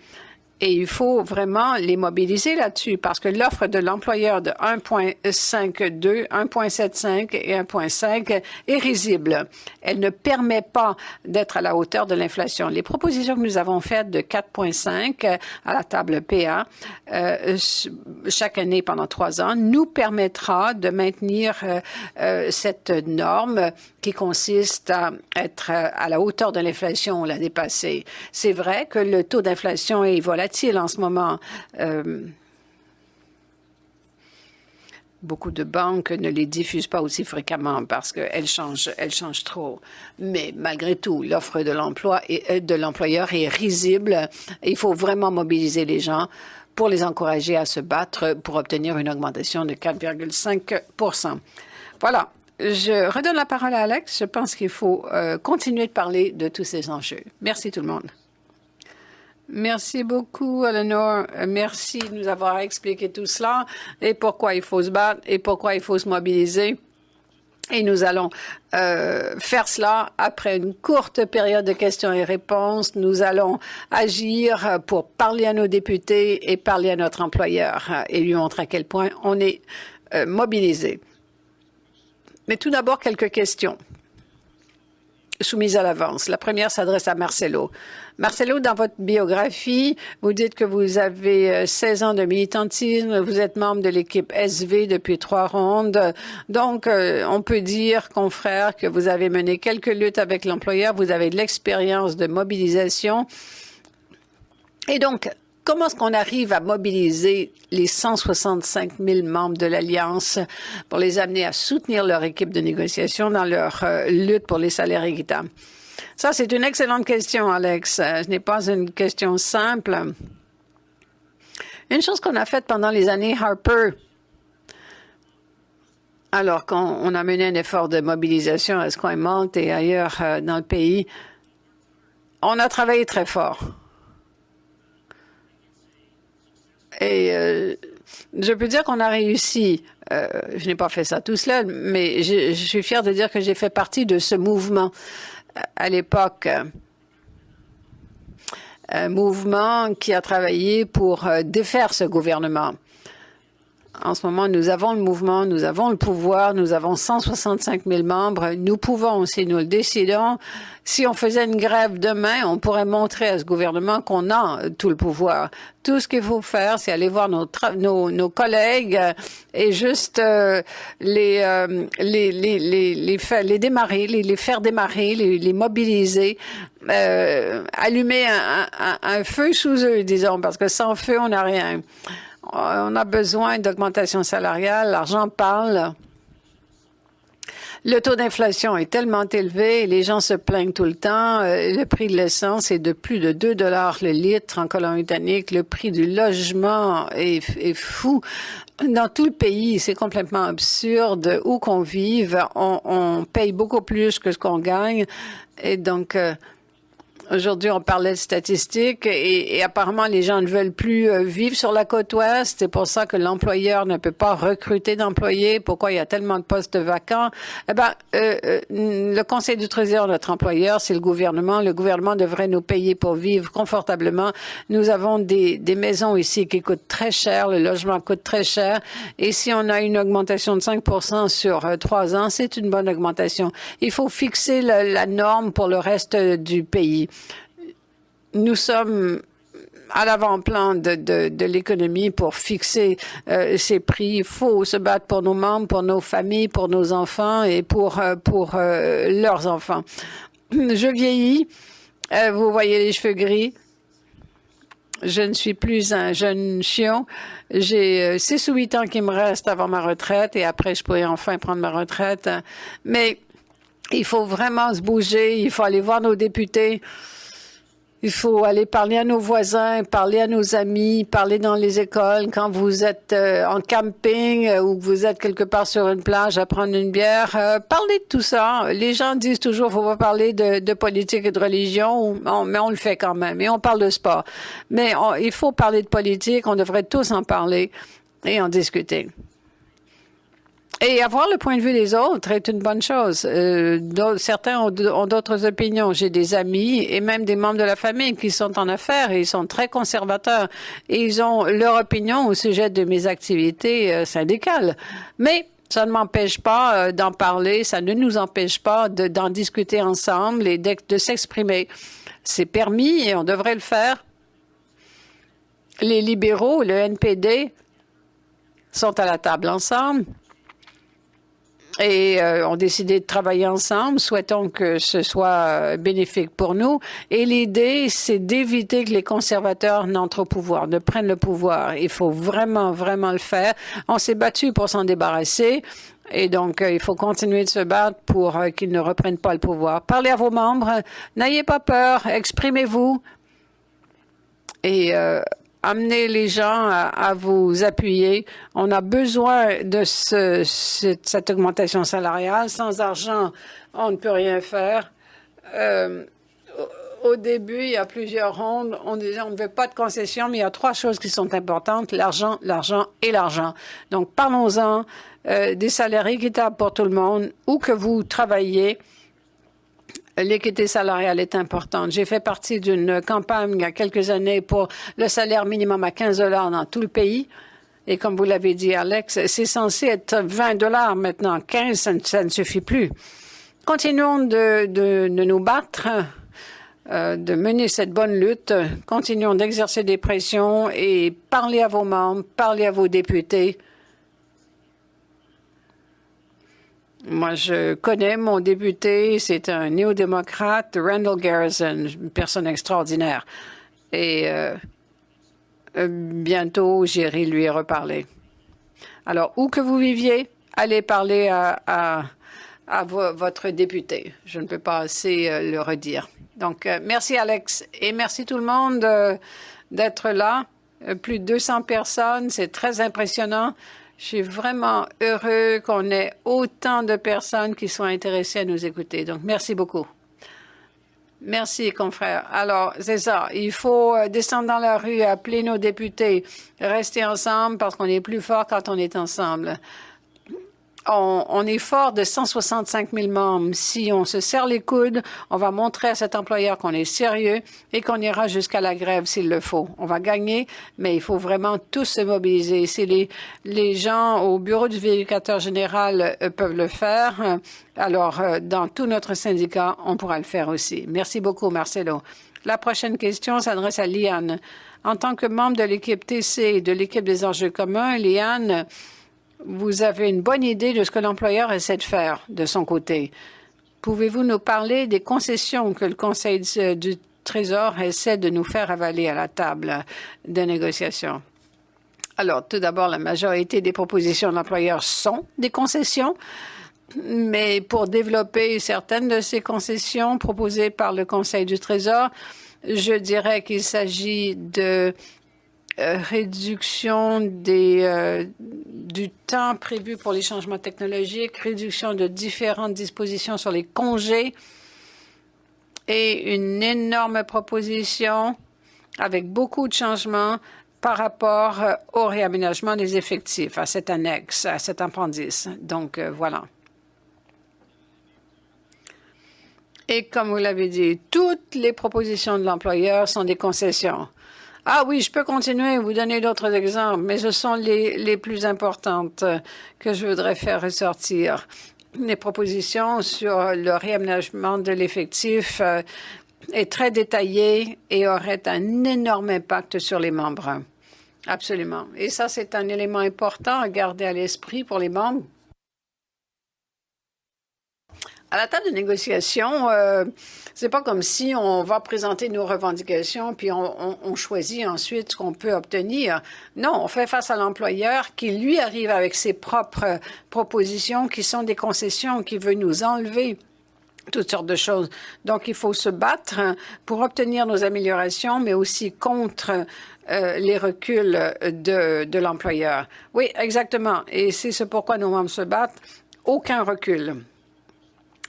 Et il faut vraiment les mobiliser là-dessus parce que l'offre de l'employeur de 1,52, 1,75 et 1,5 est risible. Elle ne permet pas d'être à la hauteur de l'inflation. Les propositions que nous avons faites de 4,5 à la table PA chaque année pendant 3 ans nous permettra de maintenir cette norme qui consiste à être à la hauteur de l'inflation, on l'a dépassé. C'est vrai que le taux d'inflation est volatile en ce moment. Beaucoup de banques ne les diffusent pas aussi fréquemment parce qu'elles changent trop. Mais malgré tout, l'offre de l'emploi et de l'employeur est risible. Il faut vraiment mobiliser les gens pour les encourager à se battre pour obtenir une augmentation de 4,5 %. Voilà. Je redonne la parole à Alex. Je pense qu'il faut continuer de parler de tous ces enjeux. Merci tout le monde. Merci beaucoup, Eleanor. Merci de nous avoir expliqué tout cela et pourquoi il faut se battre et pourquoi il faut se mobiliser. Et nous allons faire cela après une courte période de questions et réponses. Nous allons agir pour parler à nos députés et parler à notre employeur et lui montrer à quel point on est mobilisé. Mais tout d'abord, quelques questions soumises à l'avance. La première s'adresse à Marcelo. Marcelo, dans votre biographie, vous dites que vous avez 16 ans de militantisme, vous êtes membre de l'équipe SV depuis 3 rondes. Donc, on peut dire, confrère, que vous avez mené quelques luttes avec l'employeur, vous avez de l'expérience de mobilisation. Et donc, comment est-ce qu'on arrive à mobiliser les 165 000 membres de l'Alliance pour les amener à soutenir leur équipe de négociation dans leur lutte pour les salaires équitables? Ça, c'est une excellente question, Alex. Ce n'est pas une question simple. Une chose qu'on a faite pendant les années Harper, alors qu'on a mené un effort de mobilisation à Esquimalt et ailleurs dans le pays, on a travaillé très fort. Et je peux dire qu'on a réussi. Je n'ai pas fait ça tout seul, mais je suis fière de dire que j'ai fait partie de ce mouvement à l'époque. Un mouvement qui a travaillé pour défaire ce gouvernement. En ce moment, nous avons le mouvement, nous avons le pouvoir, nous avons 165 000 membres. Nous pouvons, si nous le décidons, si on faisait une grève demain, on pourrait montrer à ce gouvernement qu'on a tout le pouvoir. Tout ce qu'il faut faire, c'est aller voir nos collègues et juste les faire démarrer, les mobiliser, allumer un feu sous eux, disons, parce que sans feu, on n'a rien. On a besoin d'augmentation salariale, l'argent parle. Le taux d'inflation est tellement élevé, les gens se plaignent tout le temps. Le prix de l'essence est de plus de 2 $ le litre en Colombie-Britannique. Le prix du logement est fou. Dans tout le pays, c'est complètement absurde. Où qu'on vive, on paye beaucoup plus que ce qu'on gagne. Et donc, aujourd'hui, on parlait de statistiques et apparemment, les gens ne veulent plus vivre sur la côte ouest. C'est pour ça que l'employeur ne peut pas recruter d'employés. Pourquoi il y a tellement de postes vacants? Le Conseil du Trésor, notre employeur, c'est le gouvernement. Le gouvernement devrait nous payer pour vivre confortablement. Nous avons des maisons ici qui coûtent très cher. Le logement coûte très cher. Et si on a une augmentation de 5 % sur 3 ans, c'est une bonne augmentation. Il faut fixer la norme pour le reste du pays. Nous sommes à l'avant-plan de l'économie pour fixer ces prix. Il faut se battre pour nos membres, pour nos familles, pour nos enfants et pour leurs enfants. Je vieillis. Vous voyez les cheveux gris. Je ne suis plus un jeune chion. J'ai 6 ou 8 ans qui me restent avant ma retraite et après, je pourrai enfin prendre ma retraite. Mais il faut vraiment se bouger. Il faut aller voir nos députés. Il faut aller parler à nos voisins, parler à nos amis, parler dans les écoles. Quand vous êtes en camping ou que vous êtes quelque part sur une plage à prendre une bière, parlez de tout ça. Les gens disent toujours qu'il ne faut pas parler de politique et de religion, mais on le fait quand même. Et on parle de sport. Mais il faut parler de politique. On devrait tous en parler et en discuter. Et avoir le point de vue des autres est une bonne chose. Certains ont d'autres opinions. J'ai des amis et même des membres de la famille qui sont en affaires et ils sont très conservateurs. Et ils ont leur opinion au sujet de mes activités syndicales. Mais ça ne m'empêche pas d'en parler, ça ne nous empêche pas d'en discuter ensemble et de s'exprimer. C'est permis et on devrait le faire. Les libéraux, le NPD, sont à la table ensemble. Et ont décidé de travailler ensemble. Souhaitons que ce soit bénéfique pour nous. Et l'idée, c'est d'éviter que les conservateurs n'entrent au pouvoir, ne prennent le pouvoir. Il faut vraiment, vraiment le faire. On s'est battu pour s'en débarrasser. Et donc, il faut continuer de se battre pour qu'ils ne reprennent pas le pouvoir. Parlez à vos membres. N'ayez pas peur. Exprimez-vous. Et amenez les gens à vous appuyer. On a besoin de cette augmentation salariale. Sans argent, on ne peut rien faire. Au début, il y a plusieurs rondes. On disait on ne veut pas de concessions, mais il y a 3 choses qui sont importantes, l'argent, l'argent et l'argent. Donc, parlons-en des salaires équitables pour tout le monde, où que vous travaillez. L'équité salariale est importante. J'ai fait partie d'une campagne il y a quelques années pour le salaire minimum à 15 $ dans tout le pays. Et comme vous l'avez dit, Alex, c'est censé être 20 $ maintenant. 15, ça ne suffit plus. Continuons de nous battre, de mener cette bonne lutte. Continuons d'exercer des pressions et parlez à vos membres, parlez à vos députés. Moi, je connais mon député, c'est un néo-démocrate, Randall Garrison, une personne extraordinaire. Et bientôt, j'irai lui reparler. Alors, où que vous viviez, allez parler à votre député. Je ne peux pas assez le redire. Donc, merci Alex et merci tout le monde d'être là. Plus de 200 personnes, c'est très impressionnant. Je suis vraiment heureux qu'on ait autant de personnes qui sont intéressées à nous écouter. Donc, merci beaucoup. Merci, confrère. Alors, c'est ça. Il faut descendre dans la rue, appeler nos députés, rester ensemble parce qu'on est plus fort quand on est ensemble. On est fort de 165 000 membres. Si on se serre les coudes, on va montrer à cet employeur qu'on est sérieux et qu'on ira jusqu'à la grève s'il le faut. On va gagner, mais il faut vraiment tous se mobiliser. Si les gens au bureau du vérificateur général peuvent le faire, alors dans tout notre syndicat, on pourra le faire aussi. Merci beaucoup, Marcelo. La prochaine question s'adresse à Liane. En tant que membre de l'équipe TC et de l'équipe des enjeux communs, Liane, vous avez une bonne idée de ce que l'employeur essaie de faire de son côté. Pouvez-vous nous parler des concessions que le Conseil du Trésor essaie de nous faire avaler à la table de négociation? Alors, tout d'abord, la majorité des propositions de l'employeur sont des concessions, mais pour développer certaines de ces concessions proposées par le Conseil du Trésor, je dirais qu'il s'agit de réduction du temps prévu pour les changements technologiques, réduction de différentes dispositions sur les congés et une énorme proposition avec beaucoup de changements par rapport au réaménagement des effectifs, à cette annexe, à cet appendice. Donc, voilà. Et comme vous l'avez dit, toutes les propositions de l'employeur sont des concessions. Ah oui, je peux continuer et vous donner d'autres exemples, mais ce sont les plus importantes que je voudrais faire ressortir. Les propositions sur le réaménagement de l'effectif est très détaillée et aurait un énorme impact sur les membres. Absolument. Et ça, c'est un élément important à garder à l'esprit pour les membres. À la table de négociation, c'est pas comme si on va présenter nos revendications puis on choisit ensuite ce qu'on peut obtenir. Non, on fait face à l'employeur qui, lui, arrive avec ses propres propositions qui sont des concessions, qui veut nous enlever toutes sortes de choses. Donc, il faut se battre pour obtenir nos améliorations, mais aussi contre les reculs de l'employeur. Oui, exactement. Et c'est ce pourquoi nos membres se battent. Aucun recul.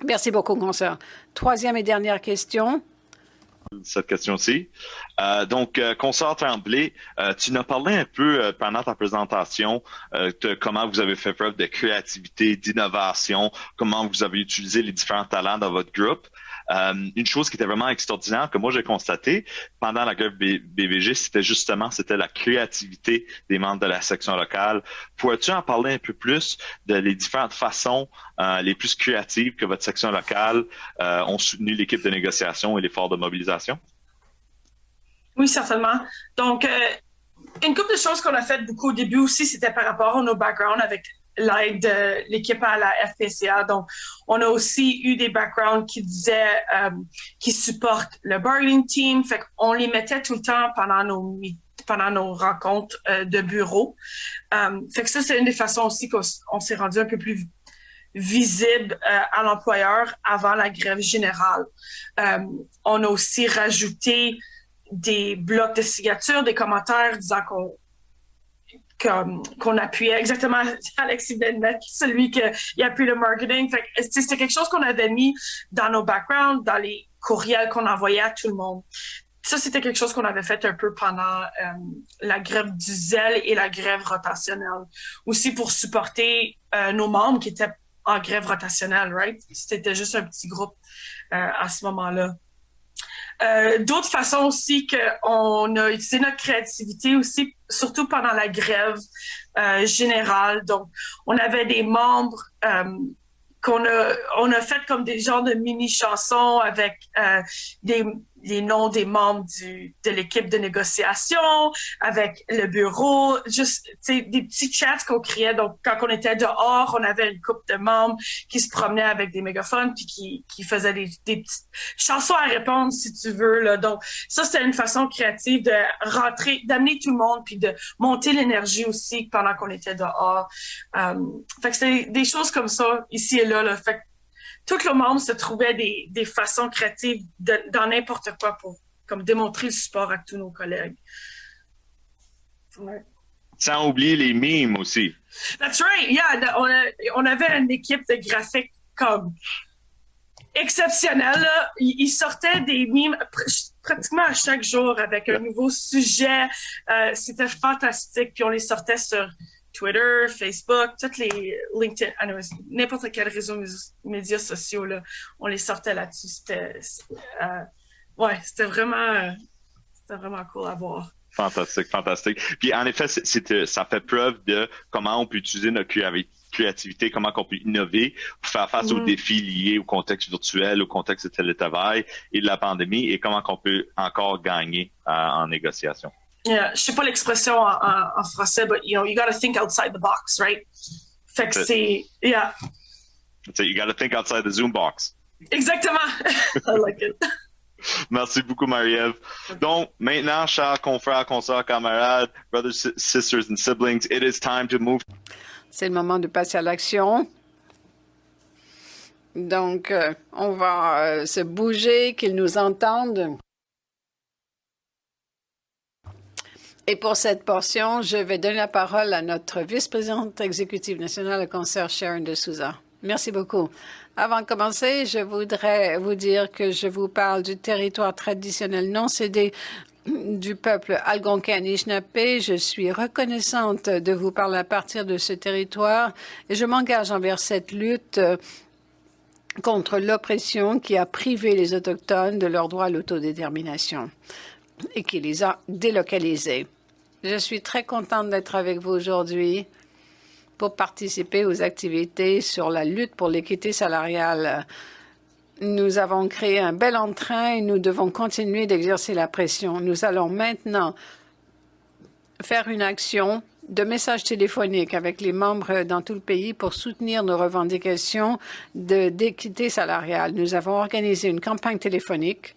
Merci beaucoup, consoeur. Troisième et dernière question. Cette question-ci. Donc, consoeur Tremblay, tu nous as parlé un peu pendant ta présentation de comment vous avez fait preuve de créativité, d'innovation, comment vous avez utilisé les différents talents dans votre groupe. Une chose qui était vraiment extraordinaire que moi j'ai constaté pendant la grève BVG, c'était la créativité des membres de la section locale. Pourrais-tu en parler un peu plus de les différentes façons les plus créatives que votre section locale ont soutenu l'équipe de négociation et l'effort de mobilisation? Oui, certainement. Donc, une couple de choses qu'on a faites beaucoup au début aussi, c'était par rapport à nos backgrounds avec l'aide de l'équipe à la FPCA. Donc, on a aussi eu des backgrounds qui disaient, qui supportent le bargaining team. Fait qu'on les mettait tout le temps pendant nos rencontres de bureau. Fait que ça, c'est une des façons aussi qu'on s'est rendu un peu plus visible à l'employeur avant la grève générale. On a aussi rajouté des blocs de signatures, des commentaires disant qu'on appuyait exactement Alex Bennet, celui qui appuie le marketing. Fait que c'était quelque chose qu'on avait mis dans nos backgrounds, dans les courriels qu'on envoyait à tout le monde. Ça, c'était quelque chose qu'on avait fait un peu pendant la grève du zèle et la grève rotationnelle. Aussi pour supporter nos membres qui étaient en grève rotationnelle, right? C'était juste un petit groupe à ce moment-là. D'autres façons aussi qu'on a utilisé notre créativité aussi, surtout pendant la grève générale. Donc, on avait des membres on a fait comme des genres de mini-chansons avec les noms des membres de l'équipe de négociation, avec le bureau, juste des petits chats qu'on créait. Donc, quand on était dehors, on avait une couple de membres qui se promenaient avec des mégaphones puis qui faisaient des petites chansons à répondre, si tu veux. Là. Donc, ça, c'était une façon créative de rentrer, d'amener tout le monde puis de monter l'énergie aussi pendant qu'on était dehors. Fait que c'était des choses comme ça, ici et là. Fait que tous les membres se trouvaient des façons créatives dans n'importe quoi pour comme démontrer le support à tous nos collègues. Ouais. Sans oublier les mimes aussi. That's right, yeah. On avait une équipe de graphiques comme exceptionnelle. Là. Ils sortaient des mimes pratiquement à chaque jour avec un nouveau sujet. C'était fantastique. Puis on les sortait sur Twitter, Facebook, toutes les LinkedIn, n'importe quel réseau médias sociaux, là, on les sortait là-dessus. C'était vraiment cool à voir. Fantastique, fantastique. Puis en effet, ça fait preuve de comment on peut utiliser notre créativité, comment on peut innover pour faire face aux défis liés au contexte virtuel, au contexte de télétravail et de la pandémie, et comment on peut encore gagner en négociation. Yeah, je sais pas l'expression en français, but you gotta think outside the box, right? Fait que yeah. So you gotta think outside the Zoom box. Exactement. I like it. Merci beaucoup, Marie-Ève. Donc, maintenant, chers confrères, consoeurs, camarades, brothers, sisters and siblings, it is time to move. C'est le moment de passer à l'action. Donc, on va se bouger, qu'ils nous entendent. Et pour cette portion, je vais donner la parole à notre vice-présidente exécutive nationale, le concert Sharon de Souza. Merci beaucoup. Avant de commencer, je voudrais vous dire que je vous parle du territoire traditionnel non cédé du peuple Algonquin-Anishinaabe. Je suis reconnaissante de vous parler à partir de ce territoire et je m'engage envers cette lutte contre l'oppression qui a privé les Autochtones de leur droit à l'autodétermination et qui les a délocalisés. Je suis très contente d'être avec vous aujourd'hui pour participer aux activités sur la lutte pour l'équité salariale. Nous avons créé un bel entrain et nous devons continuer d'exercer la pression. Nous allons maintenant faire une action de messages téléphoniques avec les membres dans tout le pays pour soutenir nos revendications d'équité salariale. Nous avons organisé une campagne téléphonique